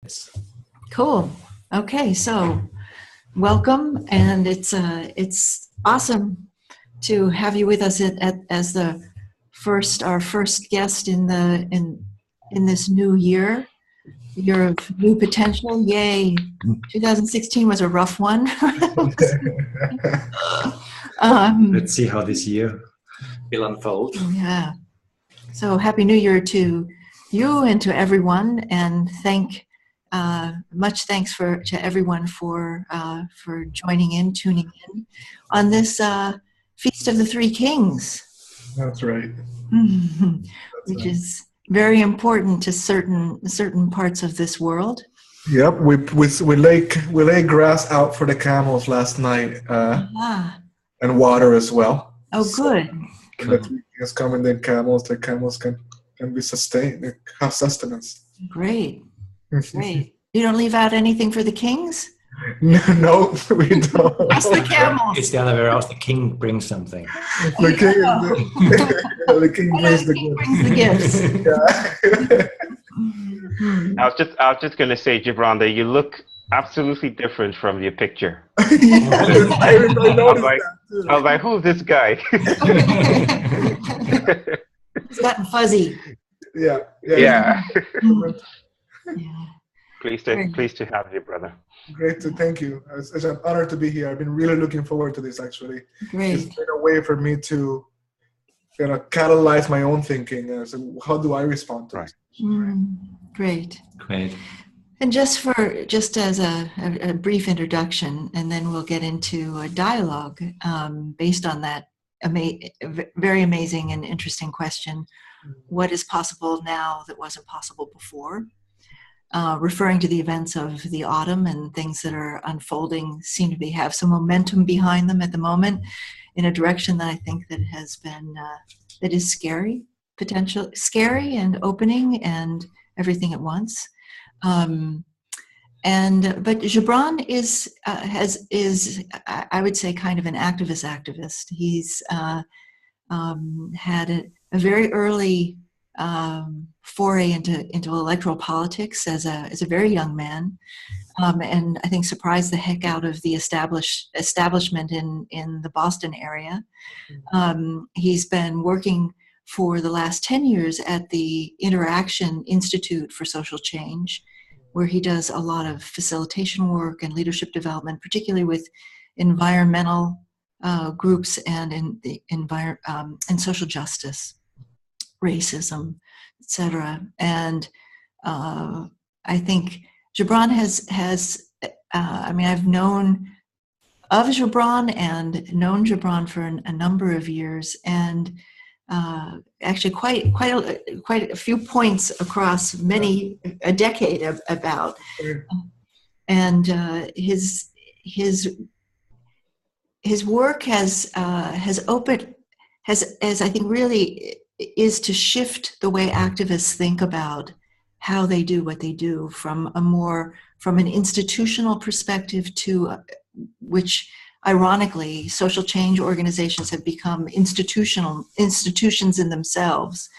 Yes. Cool. Okay, so welcome, and it's awesome to have you with us as our first guest in this new year of new potential. Yay! 2016 was a rough one. Let's see how this year will unfold. Yeah. So happy New Year to you and to everyone, and much thanks to everyone for joining in, tuning in on this Feast of the Three Kings. That's right. Which is very important to certain parts of this world. Yep, we lay grass out for the camels last night, and water as well. Oh, good. When the three kings come in, the camels can be sustained, they have sustenance. Great. Great. You don't leave out anything for the kings? No, we don't. Just the camels. It's the other way around. The king brings something. The king brings the gifts. Yeah. I was just going to say, Gibran, that you look absolutely different from your picture. I was like, who's this guy? It's gotten fuzzy. Yeah. Yeah. Pleased to have you, brother. Great to thank you. It's an honor to be here. I've been really looking forward to this. Actually, great. It's been a way for me to, catalyze my own thinking. So how do I respond to it? Great. And just as a brief introduction, and then we'll get into a dialogue based on that very amazing and interesting question: what is possible now that wasn't possible before? Referring to the events of the autumn and things that are unfolding seem to have some momentum behind them at the moment in a direction that I think that has been that is scary and opening and everything at once. But Gibran is I would say kind of an activist. He's had a very early foray into electoral politics as a very young man, and I think surprised the heck out of the establishment in the Boston area. He's been working for the last 10 years at the Interaction Institute for Social Change, where he does a lot of facilitation work and leadership development, particularly with environmental groups and in social justice, racism, etc. And I think Gibran I've known of Gibran and known Gibran for a number of years, and actually quite a few points across a decade about, and his work has I think really is to shift the way activists think about how they do what they do from an institutional perspective to which ironically social change organizations have become institutions in themselves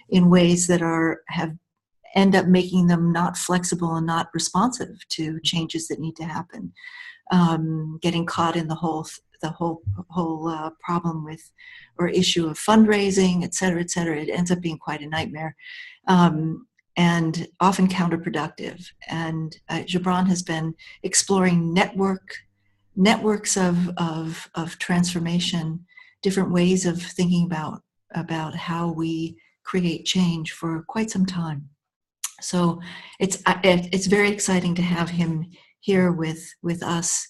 in ways that end up making them not flexible and not responsive to changes that need to happen, getting caught in the whole problem with or issue of fundraising, et cetera, et cetera. It ends up being quite a nightmare, and often counterproductive. And Gibran has been exploring networks of transformation, different ways of thinking about how we create change for quite some time. So it's very exciting to have him here with us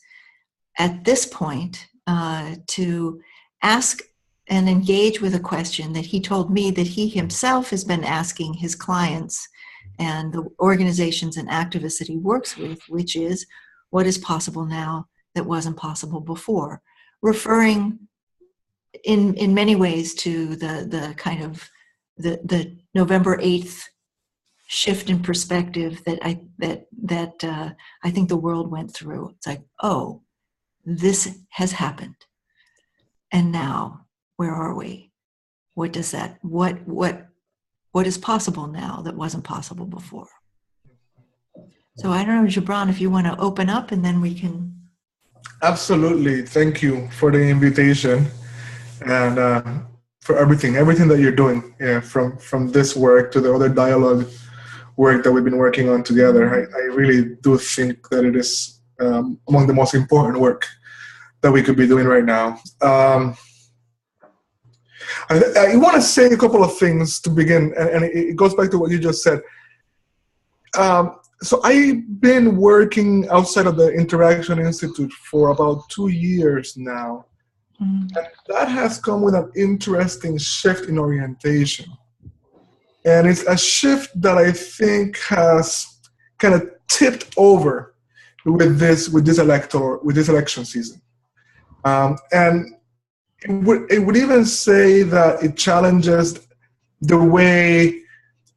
at this point, to ask and engage with a question that he told me that he himself has been asking his clients and the organizations and activists that he works with, which is, what is possible now that wasn't possible before? Referring in many ways to the kind of the November 8th shift in perspective that I think the world went through. It's like, oh, this has happened, and now where are we? What does that? What is possible now that wasn't possible before? So I don't know, Gibran, if you want to open up and then we can. Absolutely. Thank you for the invitation and for everything that you're doing. Yeah, from this work to the other dialogue work that we've been working on together. I really do think that it is among the most important work that we could be doing right now. I want to say a couple of things to begin, and it goes back to what you just said. So I've been working outside of the Interaction Institute for about 2 years now. And that has come with an interesting shift in orientation. And it's a shift that I think has kind of tipped over with this election season. And it would even say that it challenges the way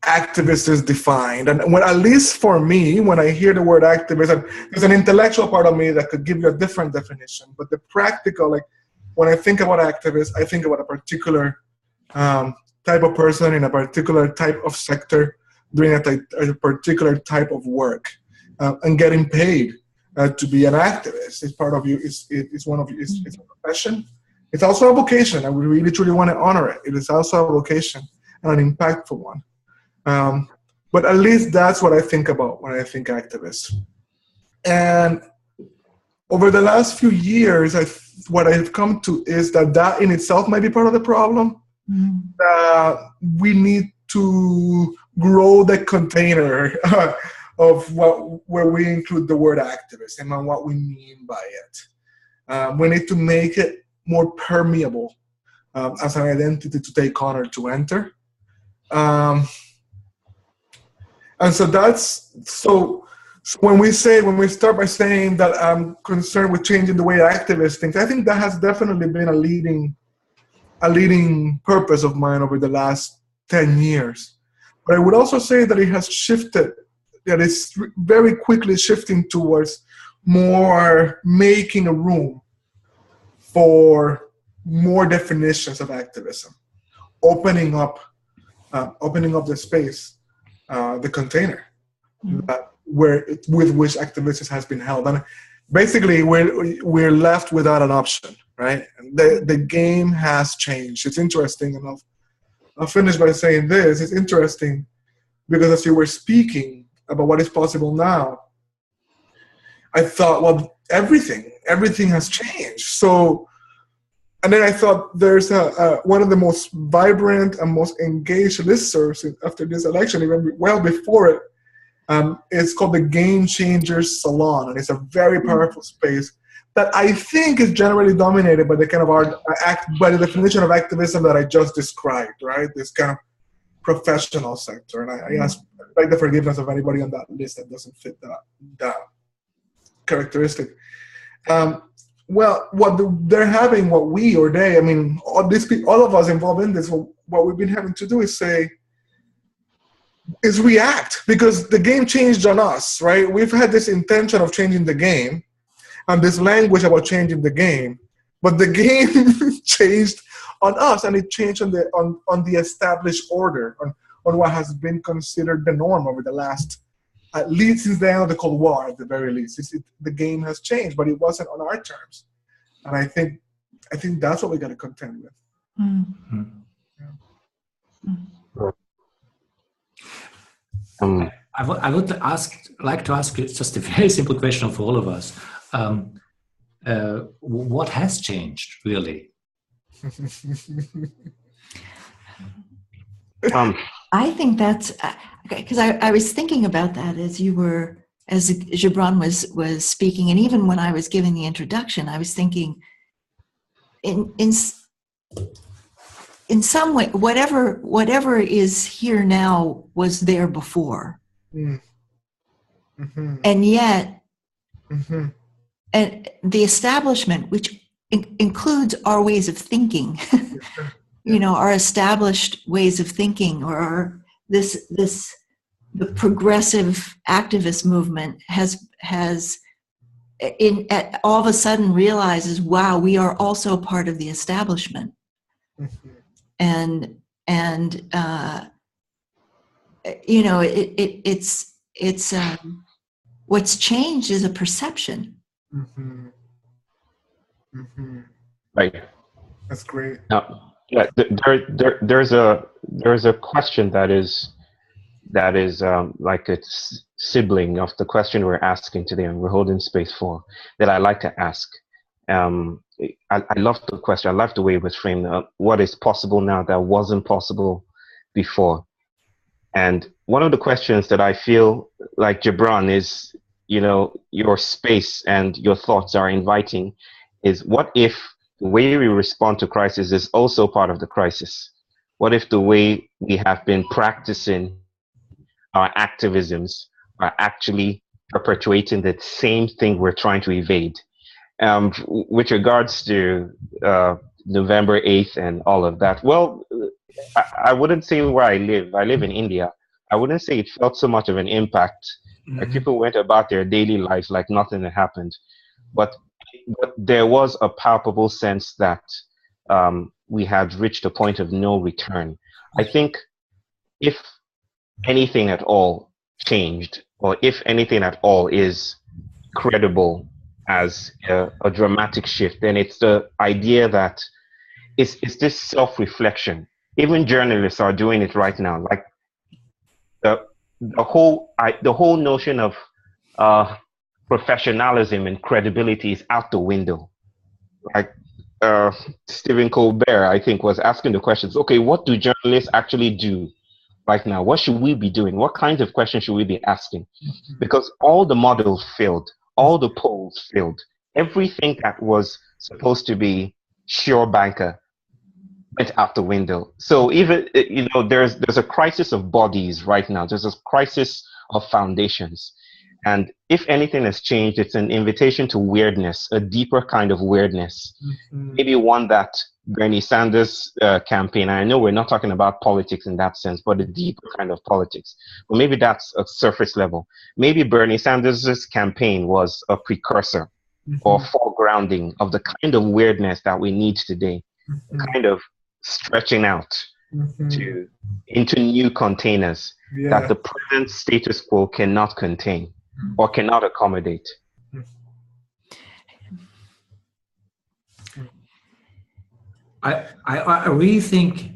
activist is defined. And when, at least for me, when I hear the word activist, there's an intellectual part of me that could give you a different definition. But the practical, like when I think about activist, I think about a particular type of person in a particular type of sector doing a particular type of work and getting paid to be an activist. It's part of you. It's one of you. It's a profession. It's also a vocation. I would really truly want to honor it. It is also a vocation and an impactful one. But at least that's what I think about when I think activist. And over the last few years, what I've come to is that in itself might be part of the problem. We need to grow the container of where we include the word activist and what we mean by it. We need to make it more permeable as an identity to take on or to enter. And so when we start by saying that I'm concerned with changing the way activists think, I think that has definitely been a leading purpose of mine over the last 10 years. But I would also say that it has shifted, that it's very quickly shifting towards more making a room for more definitions of activism, opening up the space, the container with which activism has been held. And basically, we're left without an option, right? The game has changed. It's interesting enough. I'll finish by saying this. It's interesting because as you were speaking about what is possible now, I thought, well, everything has changed. So, and then I thought there's one of the most vibrant and most engaged listservs after this election, even well before it. It's called the Game Changers Salon, and it's a very powerful space that I think is generally dominated by the kind of by the definition of activism that I just described, right? This kind of professional sector. And I beg the forgiveness of anybody on that list that doesn't fit that characteristic. Well, they're having, what we or they, I mean, all of us involved in this, what we've been having to do is react, because the game changed on us, right? We've had this intention of changing the game and this language about changing the game, but the game changed on us, and it changed on the established order, on what has been considered the norm over the last, at least since the end of the Cold War, at the very least. The game has changed, but it wasn't on our terms. And I think that's what we got to contend with. Mm-hmm. Yeah. I would like to ask you just a very simple question for all of us. What has changed, really? I think that's because I was thinking about that as Gibran was speaking, and even when I was giving the introduction, I was thinking in some way, whatever is here now was there before. Mm-hmm. And yet, mm-hmm. and the establishment, which includes our ways of thinking, our established ways of thinking, or the progressive activist movement has all of a sudden realizes, wow, we are also part of the establishment. Mm-hmm. And it's What's changed is a perception. Mm-hmm. Mm-hmm. Right. That's great. Now, yeah, there's a question that is like a sibling of the question we're asking today, and we're holding space for, that I like to ask. I love the question. I love the way it was framed. What is possible now that wasn't possible before? And one of the questions that I feel like, Gibran, is, your space and your thoughts are inviting is, what if the way we respond to crisis is also part of the crisis? What if the way we have been practicing our activisms are actually perpetuating the same thing we're trying to evade? With regards to November 8th and all of that, well, I wouldn't say where I live. I live in India. I wouldn't say it felt so much of an impact. Mm-hmm. Like, people went about their daily lives like nothing had happened. But there was a palpable sense that we had reached a point of no return. I think if anything at all changed, or if anything at all is credible as a dramatic shift, then it's the idea that it's this self-reflection. Even journalists are doing it right now. Like, the whole notion of professionalism and credibility is out the window. Like, Stephen Colbert, I think, was asking the questions, okay, what do journalists actually do right now? What should we be doing? What kinds of questions should we be asking? Because all the models failed. All the polls failed. Everything that was supposed to be sure banker went out the window. So even, there's a crisis of bodies right now. There's a crisis of foundations. And if anything has changed, it's an invitation to weirdness, a deeper kind of weirdness. Mm-hmm. Maybe one that Bernie Sanders' campaign, I know we're not talking about politics in that sense, but a deeper kind of politics. But maybe that's a surface level. Maybe Bernie Sanders' campaign was a precursor or foregrounding of the kind of weirdness that we need today, kind of stretching out into new containers that the present status quo cannot contain or cannot accommodate. I really think,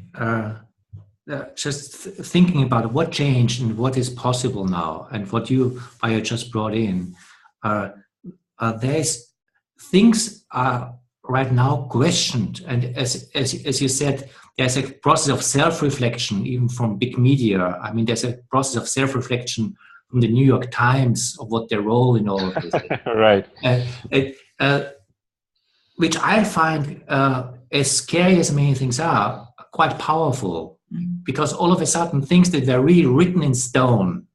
just thinking about what changed and what is possible now, and what you just brought in, there's things are right now questioned, and as you said, there's a process of self-reflection even from big media. I mean, there's a process of self-reflection from the New York Times of what their role in all of this is. Right. Which I find, as scary as many things are, quite powerful, because all of a sudden things that were really written in stone,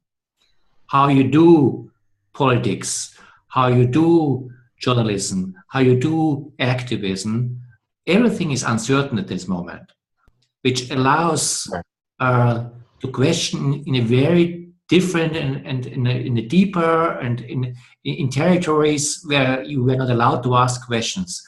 how you do politics, how you do journalism, how you do activism, everything is uncertain at this moment, which allows to question in a very different and in a deeper and in territories where you were not allowed to ask questions.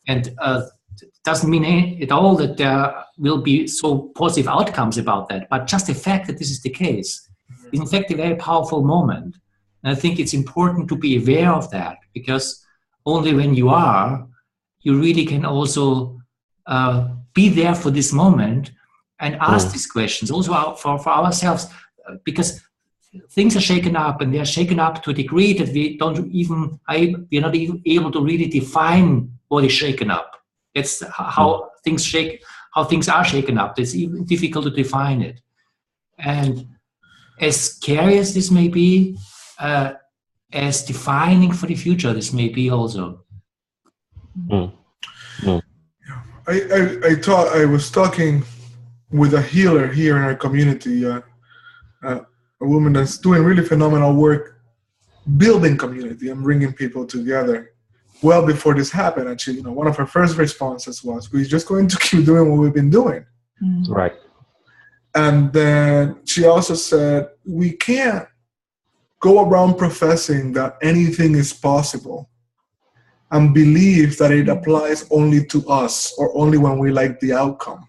And it doesn't mean at all that there will be so positive outcomes about that, but just the fact that this is the case is in fact a very powerful moment. And I think it's important to be aware of that, because only when you are, you really can also be there for this moment and ask these questions also for ourselves, because things are shaken up, and they're shaken up to a degree that we're not even able to really define what is shaken up. That's how things are shaken up. It's even difficult to define it. And as scary as this may be, as defining for the future this may be also. I was talking with a healer here in our community, a woman that's doing really phenomenal work building community and bringing people together. Well, before this happened, actually, one of her first responses was, we're just going to keep doing what we've been doing. Right. And then she also said, we can't go around professing that anything is possible and believe that it applies only to us or only when we like the outcome.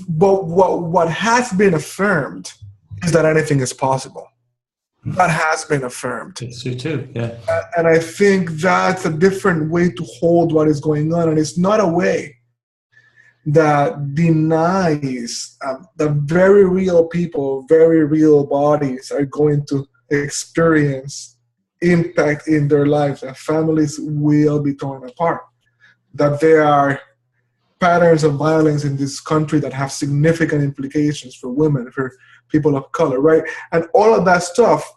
But what has been affirmed is that anything is possible. that has been affirmed. It's true too, yeah. And I think that's a different way to hold what is going on. And it's not a way that denies that very real people, very real bodies are going to experience impact in their lives, and families will be torn apart. That there are patterns of violence in this country that have significant implications for women, for people of color, right? And all of that stuff,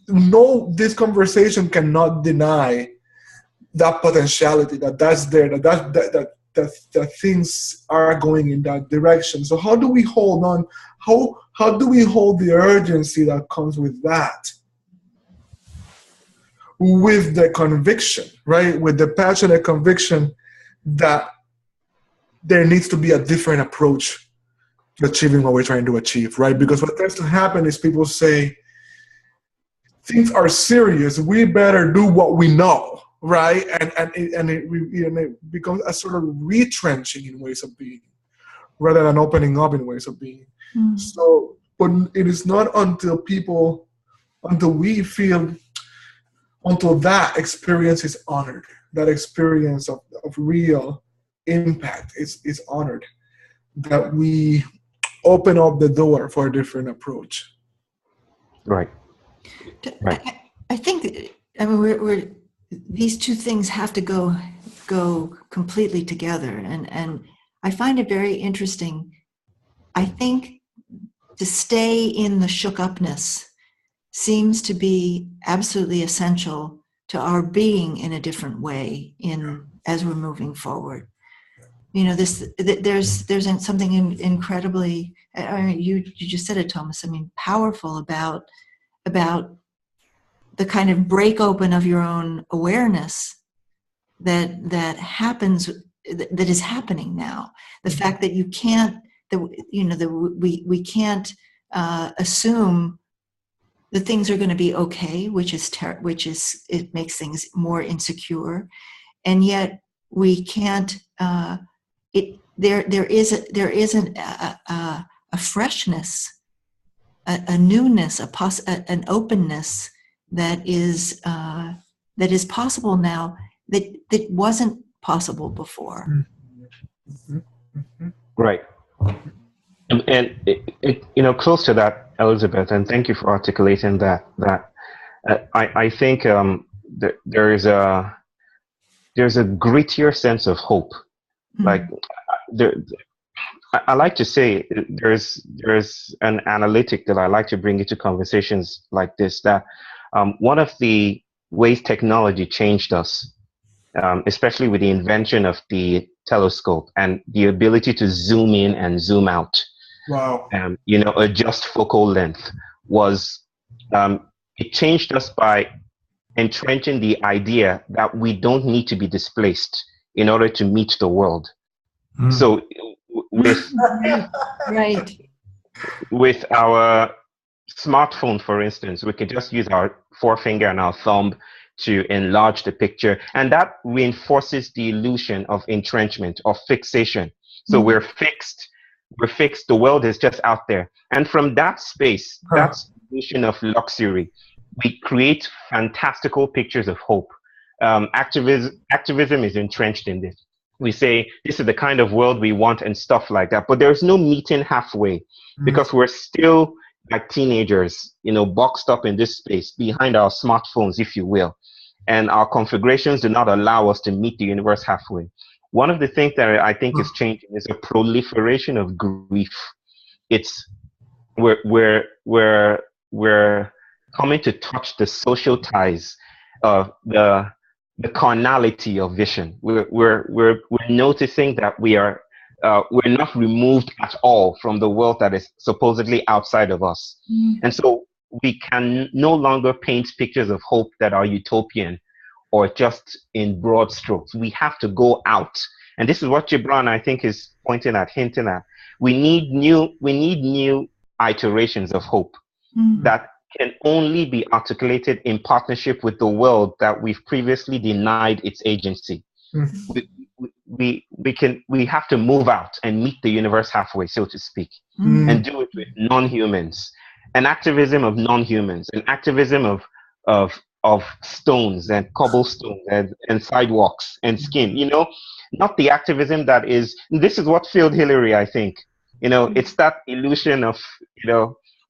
no, this conversation cannot deny that potentiality, that's there, that things are going in that direction. So how do we hold on? How do we hold the urgency that comes with that? With the conviction, right? With the passionate conviction that there needs to be a different approach to achieving what we're trying to achieve, right? Because what tends to happen is people say, things are serious, we better do what we know, right? And it becomes a sort of retrenching in ways of being, rather than opening up in ways of being. So, but it is not until we feel, until that experience is honored, that experience of real impact is honored, that we open up the door for a different approach. Right. I think, I mean, we're these two things have to go completely together, and I find it very interesting. I think to stay in the shook upness seems to be absolutely essential to our being in a different way as we're moving forward. You know, there's something incredibly, I mean, you just said it, Thomas, I mean, powerful about the kind of break open of your own awareness that happens, that is happening now. The fact that you can't, we can't assume that things are going to be okay, which it makes things more insecure, and yet we can't. There is a freshness, a newness, an openness that is possible now that wasn't possible before. Right. And close to that, Elizabeth, and thank you for articulating that. I think there's a grittier sense of hope. Like I like to say, there's an analytic that I like to bring into conversations like this, that one of the ways technology changed us, especially with the invention of the telescope and the ability to zoom in and zoom out. Wow. Adjust focal length, was it changed us by entrenching the idea that we don't need to be displaced in order to meet the world. So with our smartphone, for instance, we can just use our forefinger and our thumb to enlarge the picture, and that reinforces the illusion of entrenchment, of fixation. So we're fixed, the world is just out there. And from that space, that illusion of luxury, we create fantastical pictures of hope. Activism is entrenched in this. We say, this is the kind of world we want and stuff like that. But there's no meeting halfway, because we're still like teenagers, boxed up in this space behind our smartphones, if you will. And our configurations do not allow us to meet the universe halfway. One of the things that I think is changing is a proliferation of grief. We're coming to touch the social ties of the carnality of vision. We're noticing that we're not removed at all from the world that is supposedly outside of us. And so we can no longer paint pictures of hope that are utopian or just in broad strokes. We have to go out. And this is what Gibran, I think, is pointing at, hinting at. We need new iterations of hope that can only be articulated in partnership with the world that we've previously denied its agency. We have to move out and meet the universe halfway, so to speak, and do it with non-humans. an activism of non-humans, an activism of stones and cobblestones and sidewalks and skin, not the activism that is, this is what failed Hillary, I think. It's that illusion of,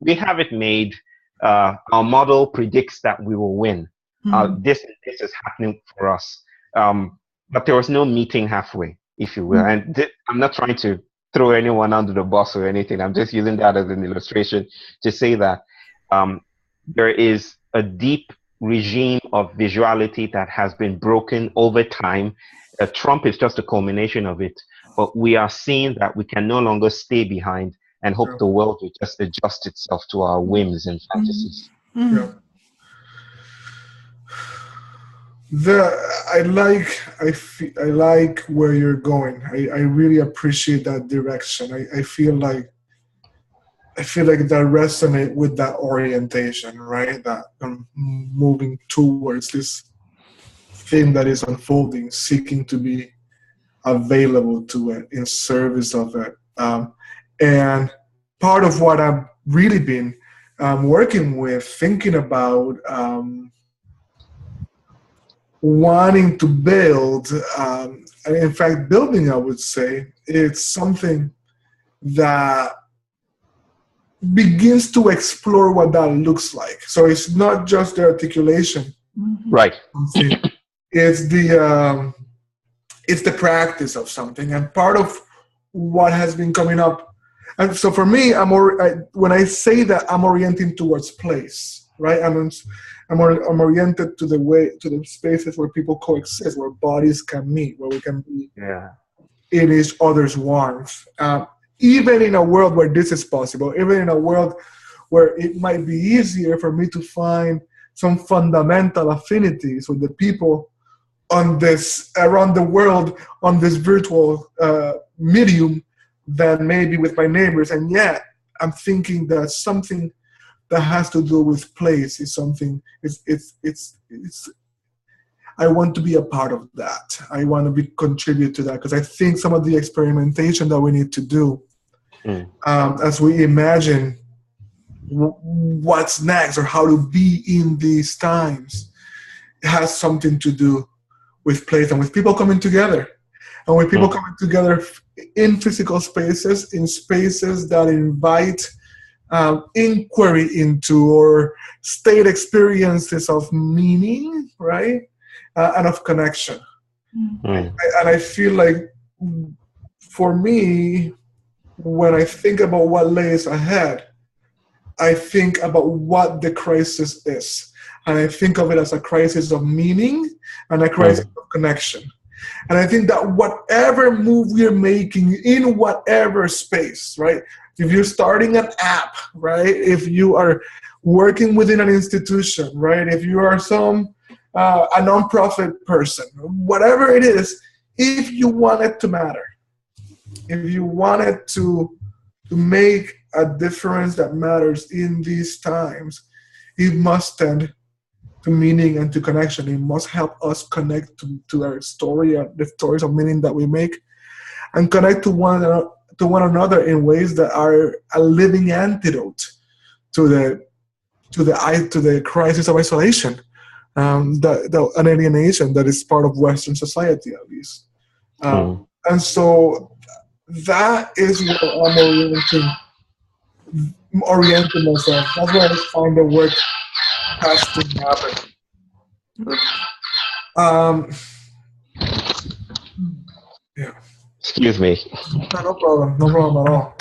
we have it made, our model predicts that we will win. This is happening for us. But there was no meeting halfway, if you will. And I'm not trying to throw anyone under the bus or anything. I'm just using that as an illustration to say that there is a deep regime of visuality that has been broken over time. Trump is just a culmination of it. But we are seeing that we can no longer stay behind and hope the world will just adjust itself to our whims and fantasies. Yeah. I like where you're going. I really appreciate that direction. I feel like that resonate with that orientation, right? That I'm moving towards this thing that is unfolding, seeking to be available to it, in service of it. And part of what I've really been working with, thinking about, wanting to build, and in fact building, I would say, it's something that begins to explore what that looks like. So it's not just the articulation, right? It's the practice of something, and part of what has been coming up. And so for me, when I say that, I'm orienting towards place, right? I'm oriented to the spaces where people coexist, where bodies can meet, where we can be in each other's warmth. Even in a world where this is possible, even in a world where it might be easier for me to find some fundamental affinities with the people around the world on this virtual medium than maybe with my neighbors. And yet I'm thinking that something that has to do with place is something, I want to be a part of that. I want to contribute to that, because I think some of the experimentation that we need to do as we imagine what's next or how to be in these times, has something to do with place and with people coming together. And with people coming together in physical spaces, in spaces that invite inquiry into or state experiences of meaning, right? And of connection. And I feel like, for me, when I think about what lays ahead, I think about what the crisis is. And I think of it as a crisis of meaning and a crisis of connection. And I think that whatever move we're making in whatever space, right? If you're starting an app, right? If you are working within an institution, right? If you are a nonprofit person, whatever it is, if you want it to matter, if you want it to make a difference that matters in these times, it must tend to meaning and to connection. It must help us connect to our story, the stories of meaning that we make, and connect to one another in ways that are a living antidote to the crisis of isolation, an alienation that is part of Western society, at least. And so that is where I'm orienting myself. That's where I find the work has to happen. Yeah. Excuse me. No problem at all.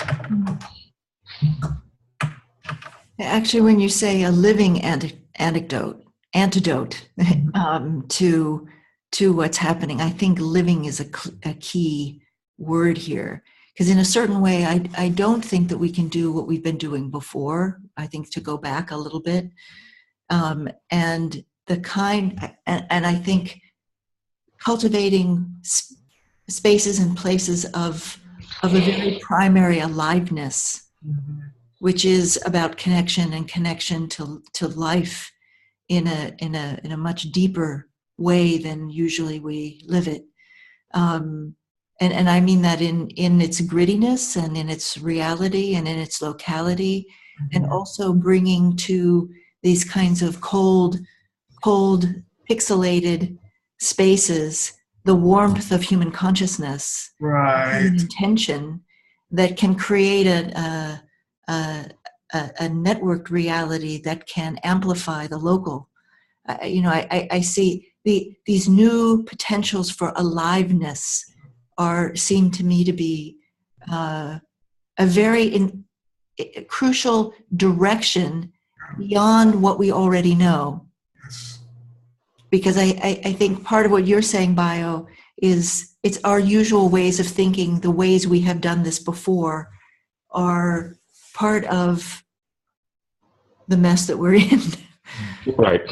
Actually, when you say a living antidote to what's happening, I think living is a key word here. Because in a certain way, I don't think that we can do what we've been doing before. I think to go back a little bit. And I think cultivating spaces and places of a very primary aliveness, which is about connection and connection to life in a much deeper way than usually we live it. And I mean that in its grittiness and in its reality and in its locality and also bringing to these kinds of cold, pixelated spaces the warmth of human consciousness, human intention that can create a networked reality that can amplify the local. I see these new potentials for aliveness seem to me to be a very crucial direction beyond what we already know. Because I think part of what you're saying, Bio, is it's our usual ways of thinking, the ways we have done this before are part of the mess that we're in. Right.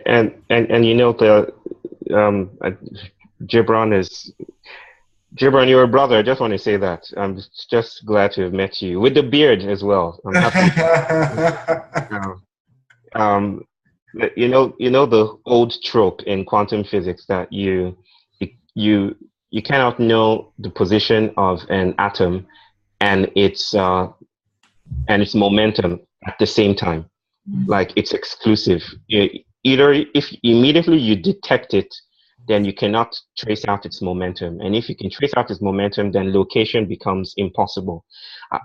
And Gibran, you're a brother. I just want to say that. I'm just glad to have met you. With the beard as well. I'm happy. The old trope in quantum physics that you cannot know the position of an atom and its momentum at the same time. Like it's exclusive. Either if immediately you detect it, then you cannot trace out its momentum. And if you can trace out its momentum, then location becomes impossible.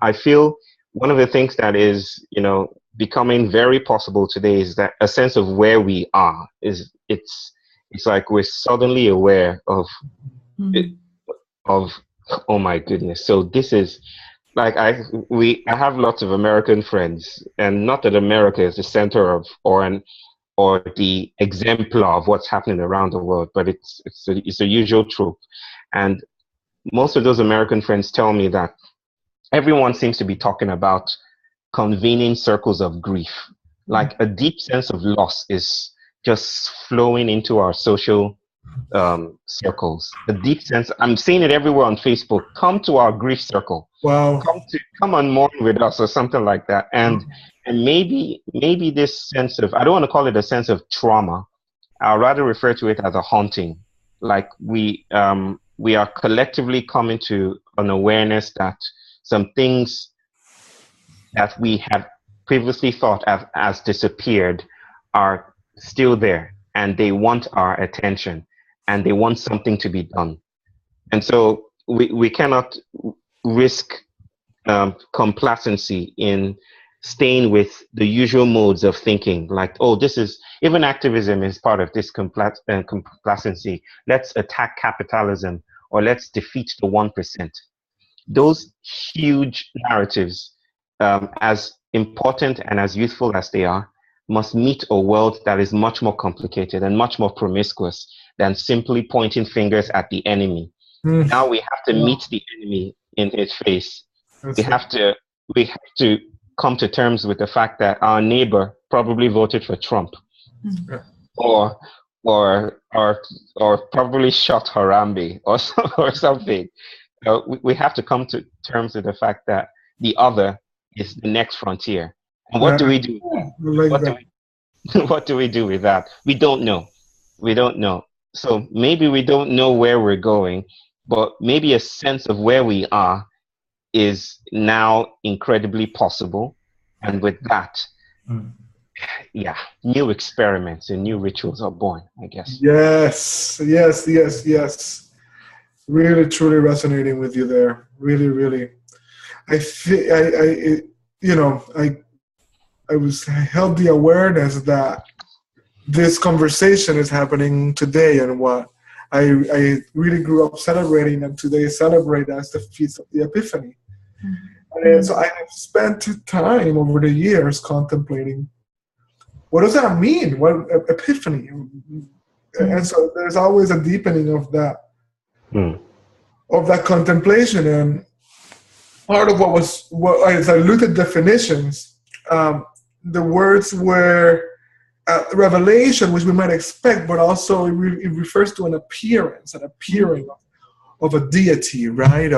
I feel one of the things that is, becoming very possible today is that a sense of where we are it's like we're suddenly aware of oh my goodness. So this is like I have lots of American friends, and not that America is the center of or the exemplar of what's happening around the world, but it's a usual trope. And most of those American friends tell me that everyone seems to be talking about convening circles of grief. Like a deep sense of loss is just flowing into our social circles. A deep sense, I'm seeing it everywhere on Facebook. Come to our grief circle. Wow. Come and mourn with us, or something like that. And maybe this sense of, I don't want to call it a sense of trauma. I'll rather refer to it as a haunting. Like we are collectively coming to an awareness that some things that we have previously thought as disappeared are still there, and they want our attention, and they want something to be done. And so we cannot risk complacency in staying with the usual modes of thinking, like, oh, this is, even activism is part of this complacency. Let's attack capitalism, or let's defeat the 1%. Those huge narratives, as important and as youthful as they are, must meet a world that is much more complicated and much more promiscuous than simply pointing fingers at the enemy. Now we have to meet the enemy in its face. We have to come to terms with the fact that our neighbor probably voted for Trump, or probably shot Harambe or something. We have to come to terms with the fact that the other is the next frontier. And what do we do? What do we do with that? We don't know. So maybe we don't know where we're going, but maybe a sense of where we are is now incredibly possible. And with that, new experiments and new rituals are born, I guess. Yes. Really, truly resonating with you there. Really, really. I held the awareness that this conversation is happening today, and what I really grew up celebrating, and today celebrate as the Feast of the Epiphany. And so I have spent time over the years contemplating, what does that mean? What Epiphany? And so there's always a deepening of that contemplation. And part of what as I looked at definitions, the words were revelation, which we might expect, but also it refers to an appearance, an appearing of a deity, right?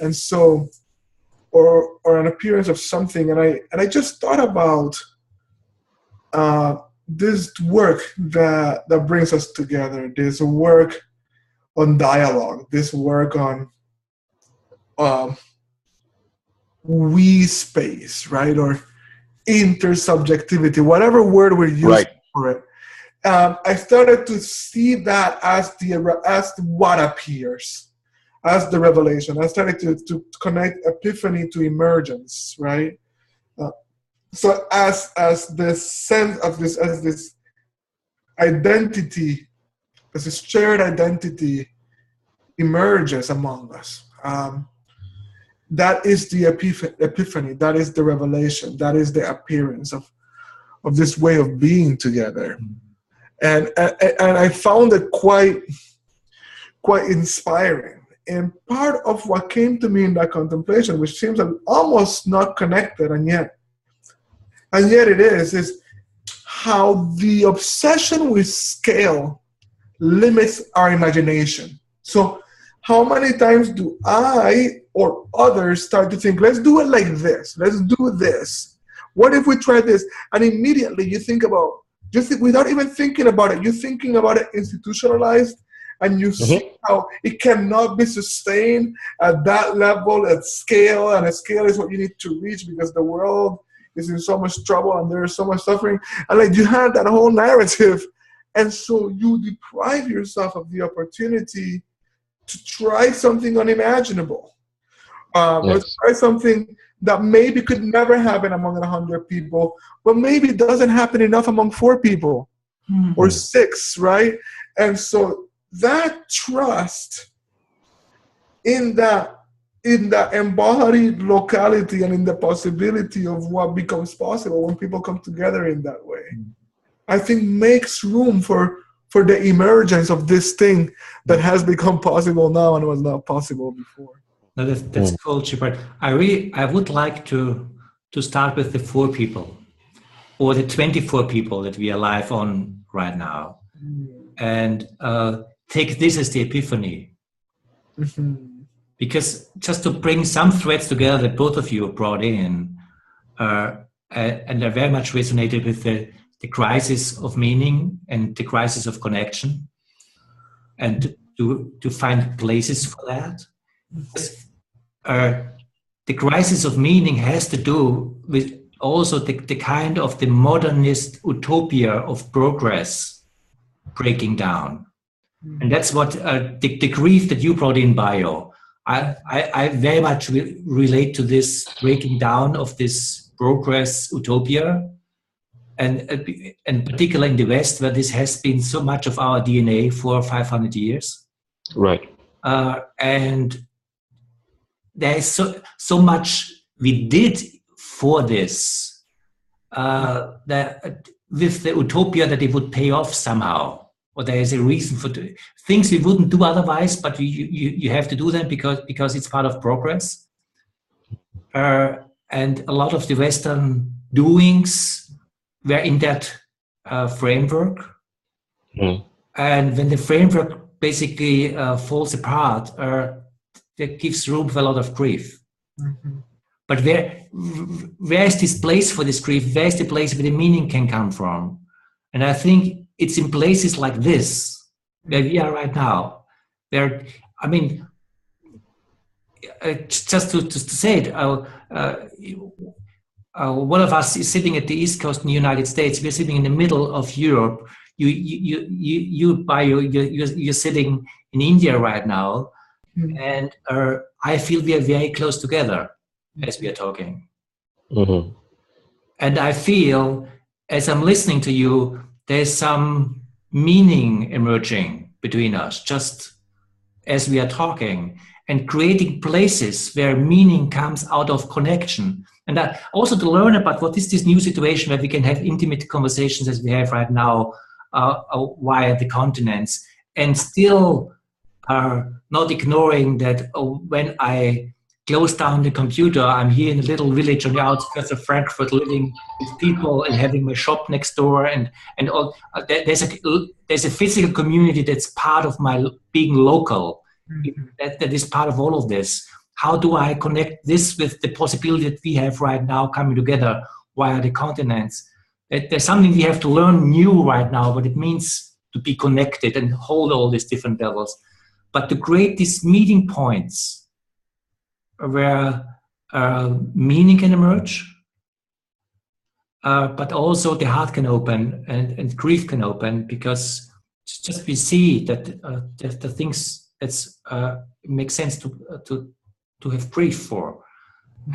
And so, or an appearance of something. And I just thought about this work that brings us together. This work on dialogue. This work on we space, right? Or intersubjectivity, whatever word we're using for it. I started to see that as what appears, as the revelation. I started to connect epiphany to emergence, right? So as this sense of this, as this identity, as this shared identity emerges among us, that is the epiphany, that is the revelation, that is the appearance of this way of being together. And I found it quite inspiring. And part of what came to me in that contemplation, which seems almost not connected, and yet it is how the obsession with scale limits our imagination. So how many times do I or others start to think, let's do it like this, let's do this. What if we try this? And immediately you think about, just without even thinking about it, you're thinking about it institutionalized, and you see how it cannot be sustained at that level, at scale, and a scale is what you need to reach because the world is in so much trouble and there is so much suffering. And like you have that whole narrative, and so you deprive yourself of the opportunity to try something unimaginable. Or try something that maybe could never happen among 100 people, but maybe it doesn't happen enough among 4 people or 6, right? And so that trust in that embodied locality and in the possibility of what becomes possible when people come together in that way, I think makes room for the emergence of this thing that has become possible now and was not possible before. No, that's cool, Gibran. I would like to start with the 4 people or the 24 people that we are live on right now, and take this as the epiphany. Because just to bring some threads together that both of you brought in, and I very much resonated with the crisis of meaning and the crisis of connection, and to find places for that. The crisis of meaning has to do with also the kind of the modernist utopia of progress breaking down. And that's what the grief that you brought in, Bio. I very much relate to this breaking down of this progress utopia, and particularly in the West, where this has been so much of our DNA for 500 years. Right. And there is so much we did for this, that with the utopia that it would pay off somehow, or there is a reason for things we wouldn't do otherwise, but you have to do them because it's part of progress. And a lot of the Western doings were in that framework. And when the framework basically falls apart, that gives room for a lot of grief. But where is this place for this grief? Where is the place where the meaning can come from? And I think it's in places like this, where we are right now. Where, I mean, just to say it, one of us is sitting at the East Coast in the United States. We're sitting in the middle of Europe. You're sitting in India right now. And I feel we are very close together as we are talking. And I feel, as I'm listening to you, there's some meaning emerging between us, just as we are talking, and creating places where meaning comes out of connection. And that also to learn about what is this new situation where we can have intimate conversations as we have right now via the continents, and still not ignoring that when I close down the computer, I'm here in a little village on the outskirts of Frankfurt, living with people and having my shop next door, and all. There's a physical community that's part of my being local. That is part of all of this. How do I connect this with the possibility that we have right now coming together via the continents? There's something we have to learn new right now, what it means to be connected and hold all these different levels. But to create these meeting points where meaning can emerge, but also the heart can open and grief can open, because just we see that the things that's make sense to have grief for,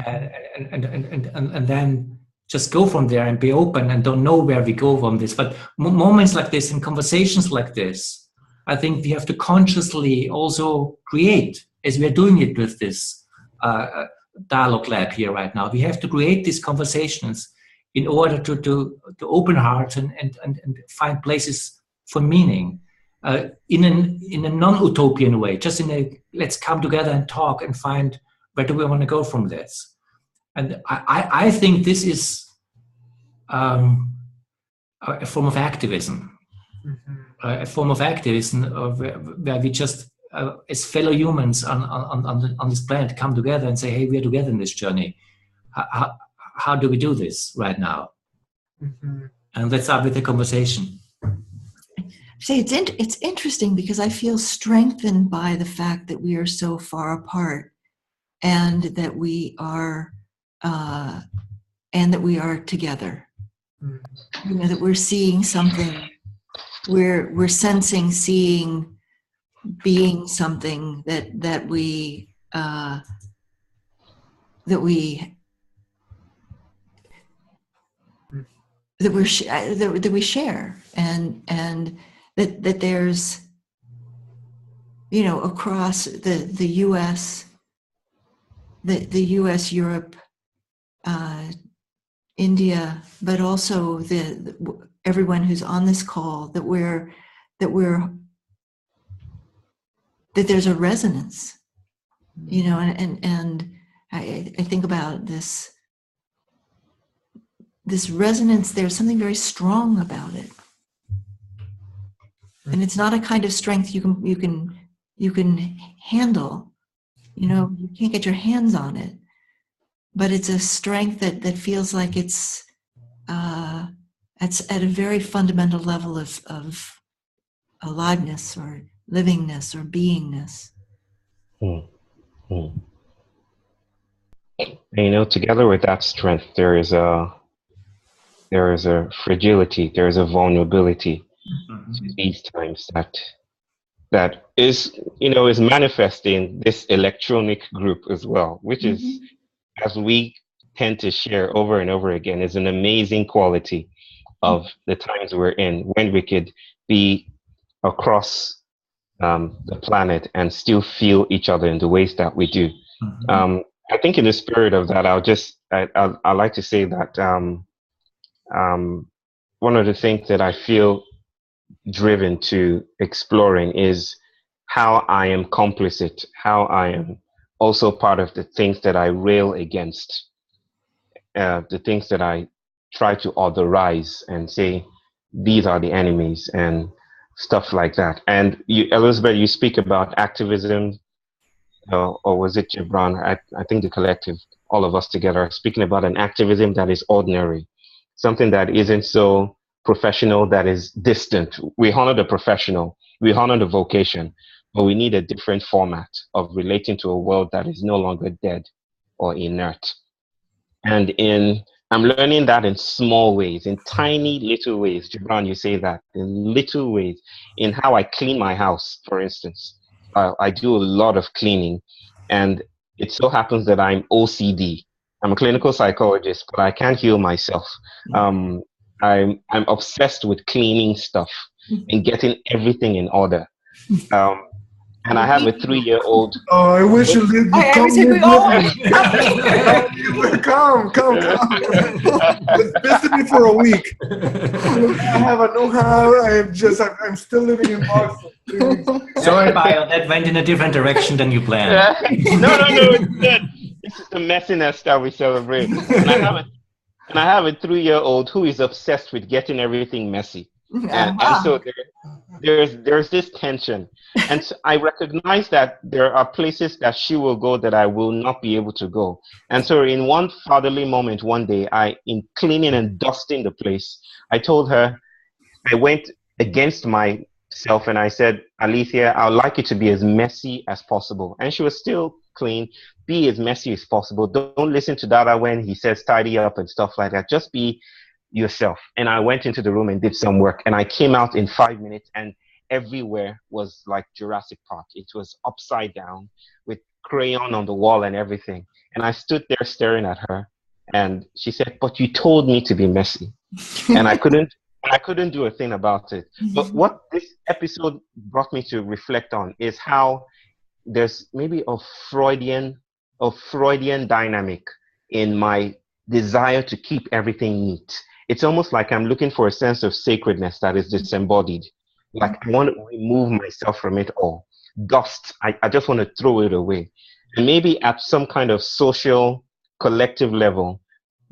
and then just go from there and be open and don't know where we go from this. But moments like this and conversations like this, I think we have to consciously also create, as we are doing it with this dialogue lab here right now. We have to create these conversations in order to open hearts and find places for meaning in a non-utopian way, just in a let's come together and talk and find where do we want to go from this. And I think this is a form of activism, a form of activism where we just as fellow humans on this planet come together and say, hey, we are together in this journey. How do we do this right now? And let's start with the conversation. See, it's interesting because I feel strengthened by the fact that we are so far apart, and that we are together. You know, that we're seeing something, we're sensing, seeing, being something that we share, and that there's, you know, across the U.S., the U.S., Europe, India, but also everyone who's on this call, that there's a resonance, you know, and I think about this resonance. There's something very strong about it, and it's not a kind of strength you can handle. You know, you can't get your hands on it, but it's a strength that feels like it's at a very fundamental level of aliveness or livingness or beingness. And, you know, together with that strength, there is a fragility, there is a vulnerability to these times that is, you know, is manifesting this electronic group as well, which is, as we tend to share over and over again, is an amazing quality of the times we're in, when we could be across the planet and still feel each other in the ways that we do. I think in the spirit of that, I like to say that one of the things that I feel driven to exploring is how I am complicit, how I am also part of the things that I rail against, the things that I try to authorize and say, these are the enemies and stuff like that. And you, Elizabeth, you speak about activism, or was it Gibran? I think the collective, all of us together, are speaking about an activism that is ordinary, something that isn't so professional, that is distant. We honor the professional, we honor the vocation, but we need a different format of relating to a world that is no longer dead or inert. And I'm learning that in small ways, in tiny little ways. Gibran, you say that, in little ways, in how I clean my house, for instance. I do a lot of cleaning, and it so happens that I'm OCD. I'm a clinical psychologist, but I can't heal myself. I'm obsessed with cleaning stuff and getting everything in order. And I have a 3-year-old. Oh, I wish you lived. Come. Visit me for a week. I have a know-how. I'm still living in Boston. Sorry, Bio, that went in a different direction than you planned. No, it's good. This is the messiness that we celebrate. And I have a 3-year-old who is obsessed with getting everything messy. And so there's this tension, and so I recognize that there are places that she will go that I will not be able to go. And so in one fatherly moment one day, in cleaning and dusting the place, I told her, I went against myself and I said, Alicia, I'd like it to be as messy as possible. And she was still clean, be as messy as possible. Don't listen to Dada when he says tidy up and stuff like that. Just be yourself. And I went into the room and did some work, and I came out in 5 minutes, and everywhere was like Jurassic Park. It was upside down with crayon on the wall and everything. And I stood there staring at her, and she said, "But you told me to be messy." And I couldn't do a thing about it. But what this episode brought me to reflect on is how there's maybe a Freudian dynamic in my desire to keep everything neat. It's almost like I'm looking for a sense of sacredness that is disembodied. Like I want to remove myself from it all. Dust, I just want to throw it away. And maybe at some kind of social, collective level,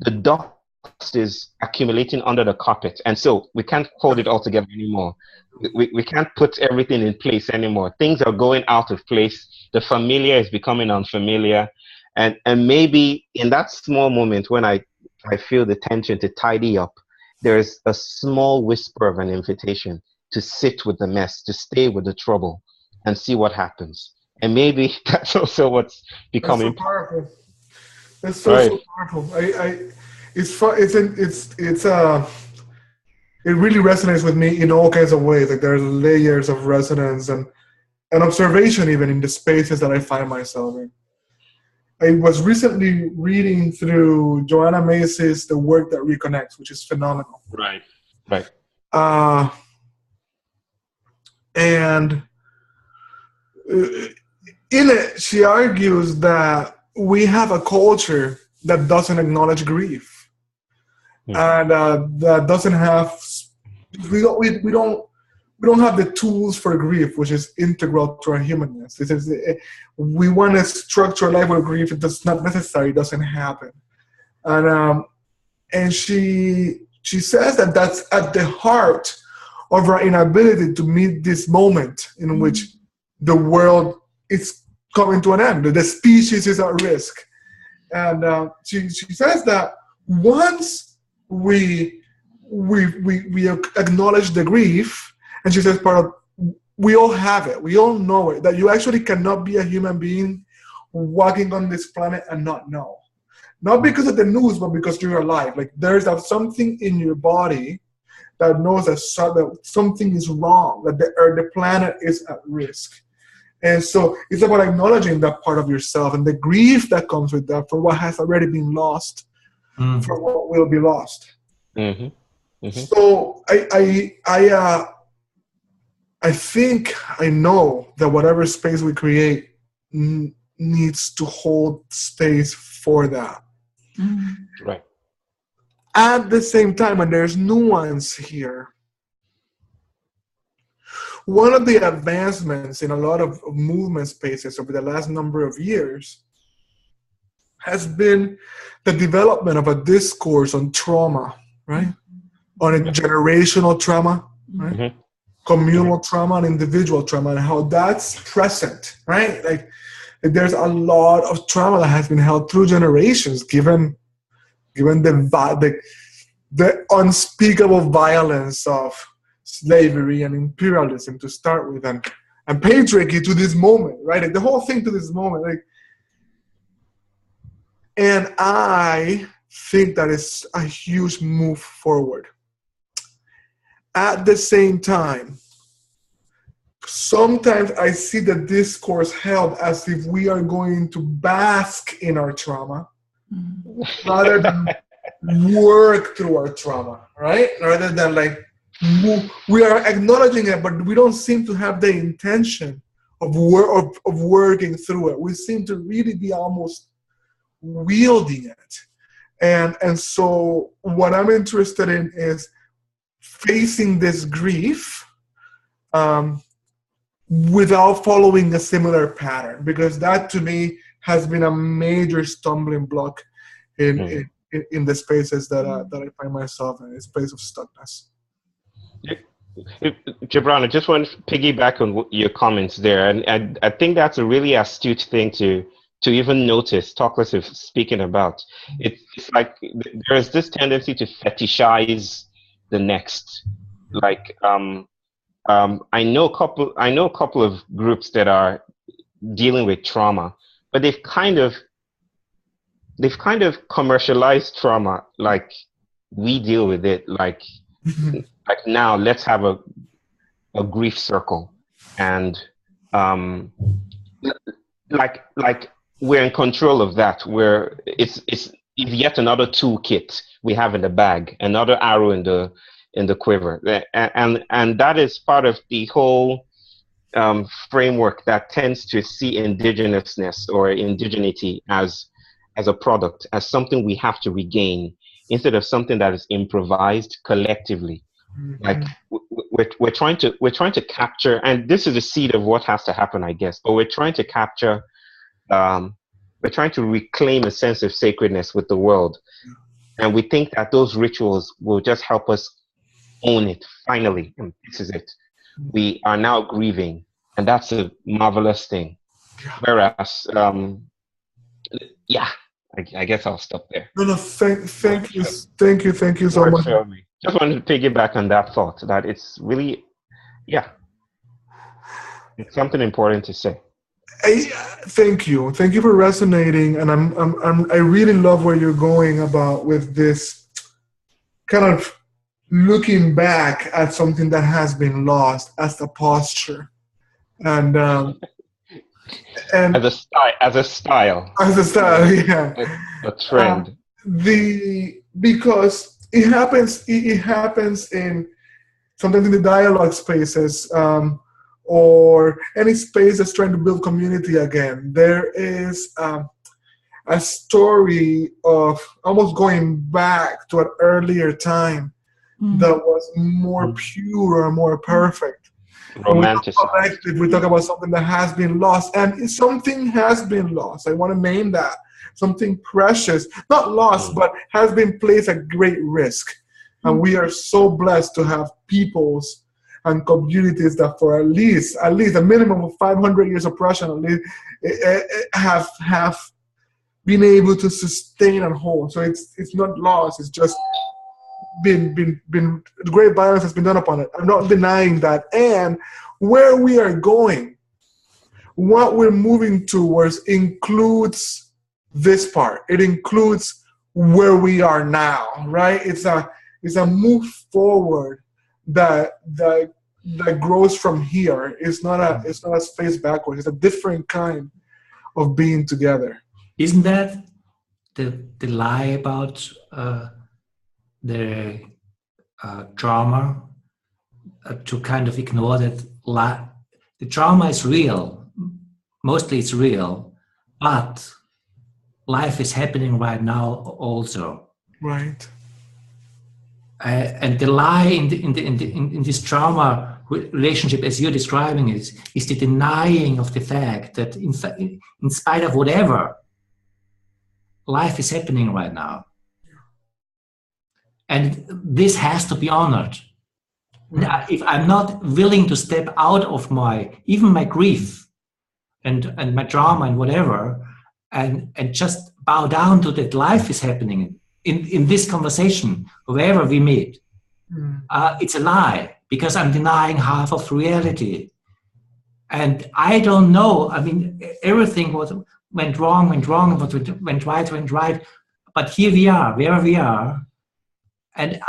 the dust is accumulating under the carpet. And so we can't hold it all together anymore. We can't put everything in place anymore. Things are going out of place. The familiar is becoming unfamiliar. And maybe in that small moment when I feel the tension to tidy up, there's a small whisper of an invitation to sit with the mess, to stay with the trouble and see what happens. And maybe that's also what's becoming. That's so powerful. That's so powerful. It really resonates with me in all kinds of ways. Like there's layers of resonance and observation even in the spaces that I find myself in. I was recently reading through Joanna Macy's The Work That Reconnects, which is phenomenal. Right. And in it, she argues that we have a culture that doesn't acknowledge grief. And that doesn't have, we don't have the tools for grief, which is integral to our humanness. We want to structure life with grief. It does not necessary. It doesn't happen. And she says that that's at the heart of our inability to meet this moment in which the world is coming to an end. The species is at risk. And she says that once we acknowledge the grief, and she says we all have it, we all know it, that you actually cannot be a human being walking on this planet and not know. Not because of the news, but because you're alive. Like there's something in your body that knows that something is wrong, that the planet is at risk. And so it's about acknowledging that part of yourself and the grief that comes with that for what has already been lost, for what will be lost. So I think I know that whatever space we create needs to hold space for that. Right. At the same time, and there's nuance here, one of the advancements in a lot of movement spaces over the last number of years has been the development of a discourse on trauma, right? On a generational trauma, right? Communal trauma and individual trauma, and how that's present, right? Like there's a lot of trauma that has been held through generations, given the unspeakable violence of slavery and imperialism to start with, and patriarchy to this moment, right? Like the whole thing to this moment, like. And I think that is a huge move forward. At the same time, sometimes I see the discourse held as if we are going to bask in our trauma rather than work through our trauma, right? Rather than like, we are acknowledging it, but we don't seem to have the intention of working through it. We seem to really be almost wielding it. And so what I'm interested in is facing this grief without following a similar pattern, because that to me has been a major stumbling block in the spaces that I find myself in, a space of stuckness. Gibran, I just want to piggyback on your comments there, and I think that's a really astute thing to even notice, talk less of speaking about. It's like there's this tendency to fetishize the next. Like I know a couple of groups that are dealing with trauma, but they've kind of commercialized trauma. Like, we deal with it like now let's have a grief circle, and like we're in control of that, where it's yet another toolkit we have in the bag, another arrow in the quiver, and that is part of the whole framework that tends to see indigenousness or indigeneity as a product, as something we have to regain, instead of something that is improvised collectively. Like, we're trying to capture, and this is the seed of what has to happen, I guess, but we're trying to capture, we're trying to reclaim a sense of sacredness with the world. And we think that those rituals will just help us own it, finally, and this is it. We are now grieving, and that's a marvelous thing. Whereas, I guess I'll stop there. No, thank you so much. Just wanted to piggyback on that thought, that it's really, it's something important to say. Thank you for resonating, and I really love where you're going about with this kind of looking back at something that has been lost as a posture, and as a style, yeah, a trend. Because it happens in sometimes in the dialogue spaces, or any space that's trying to build community again. There is a story of almost going back to an earlier time that was more pure or more perfect. Romantic. We talk about something that has been lost, and something has been lost. I want to name that. Something precious, not lost, but has been placed at great risk. And we are so blessed to have peoples and communities that for at least a minimum of 500 years oppression, at least, have been able to sustain and hold. So it's not lost. It's just been great violence has been done upon it. I'm not denying that. And where we are going, what we're moving towards includes this part. It includes where we are now, right? It's a move forward that grows from here. It's not a space backwards. It's a different kind of being together. Isn't that the lie about the trauma? To kind of ignore that the trauma is real. Mostly it's real, but life is happening right now also. Right. And the lie in this trauma relationship, as you're describing it, is the denying of the fact that in spite of whatever, life is happening right now. And this has to be honored. If I'm not willing to step out of even my grief and my trauma and whatever, and just bow down to that life is happening in this conversation, wherever we meet, it's a lie, because I'm denying half of reality. And I don't know, I mean, everything went wrong, what went right, but here we are, where we are, and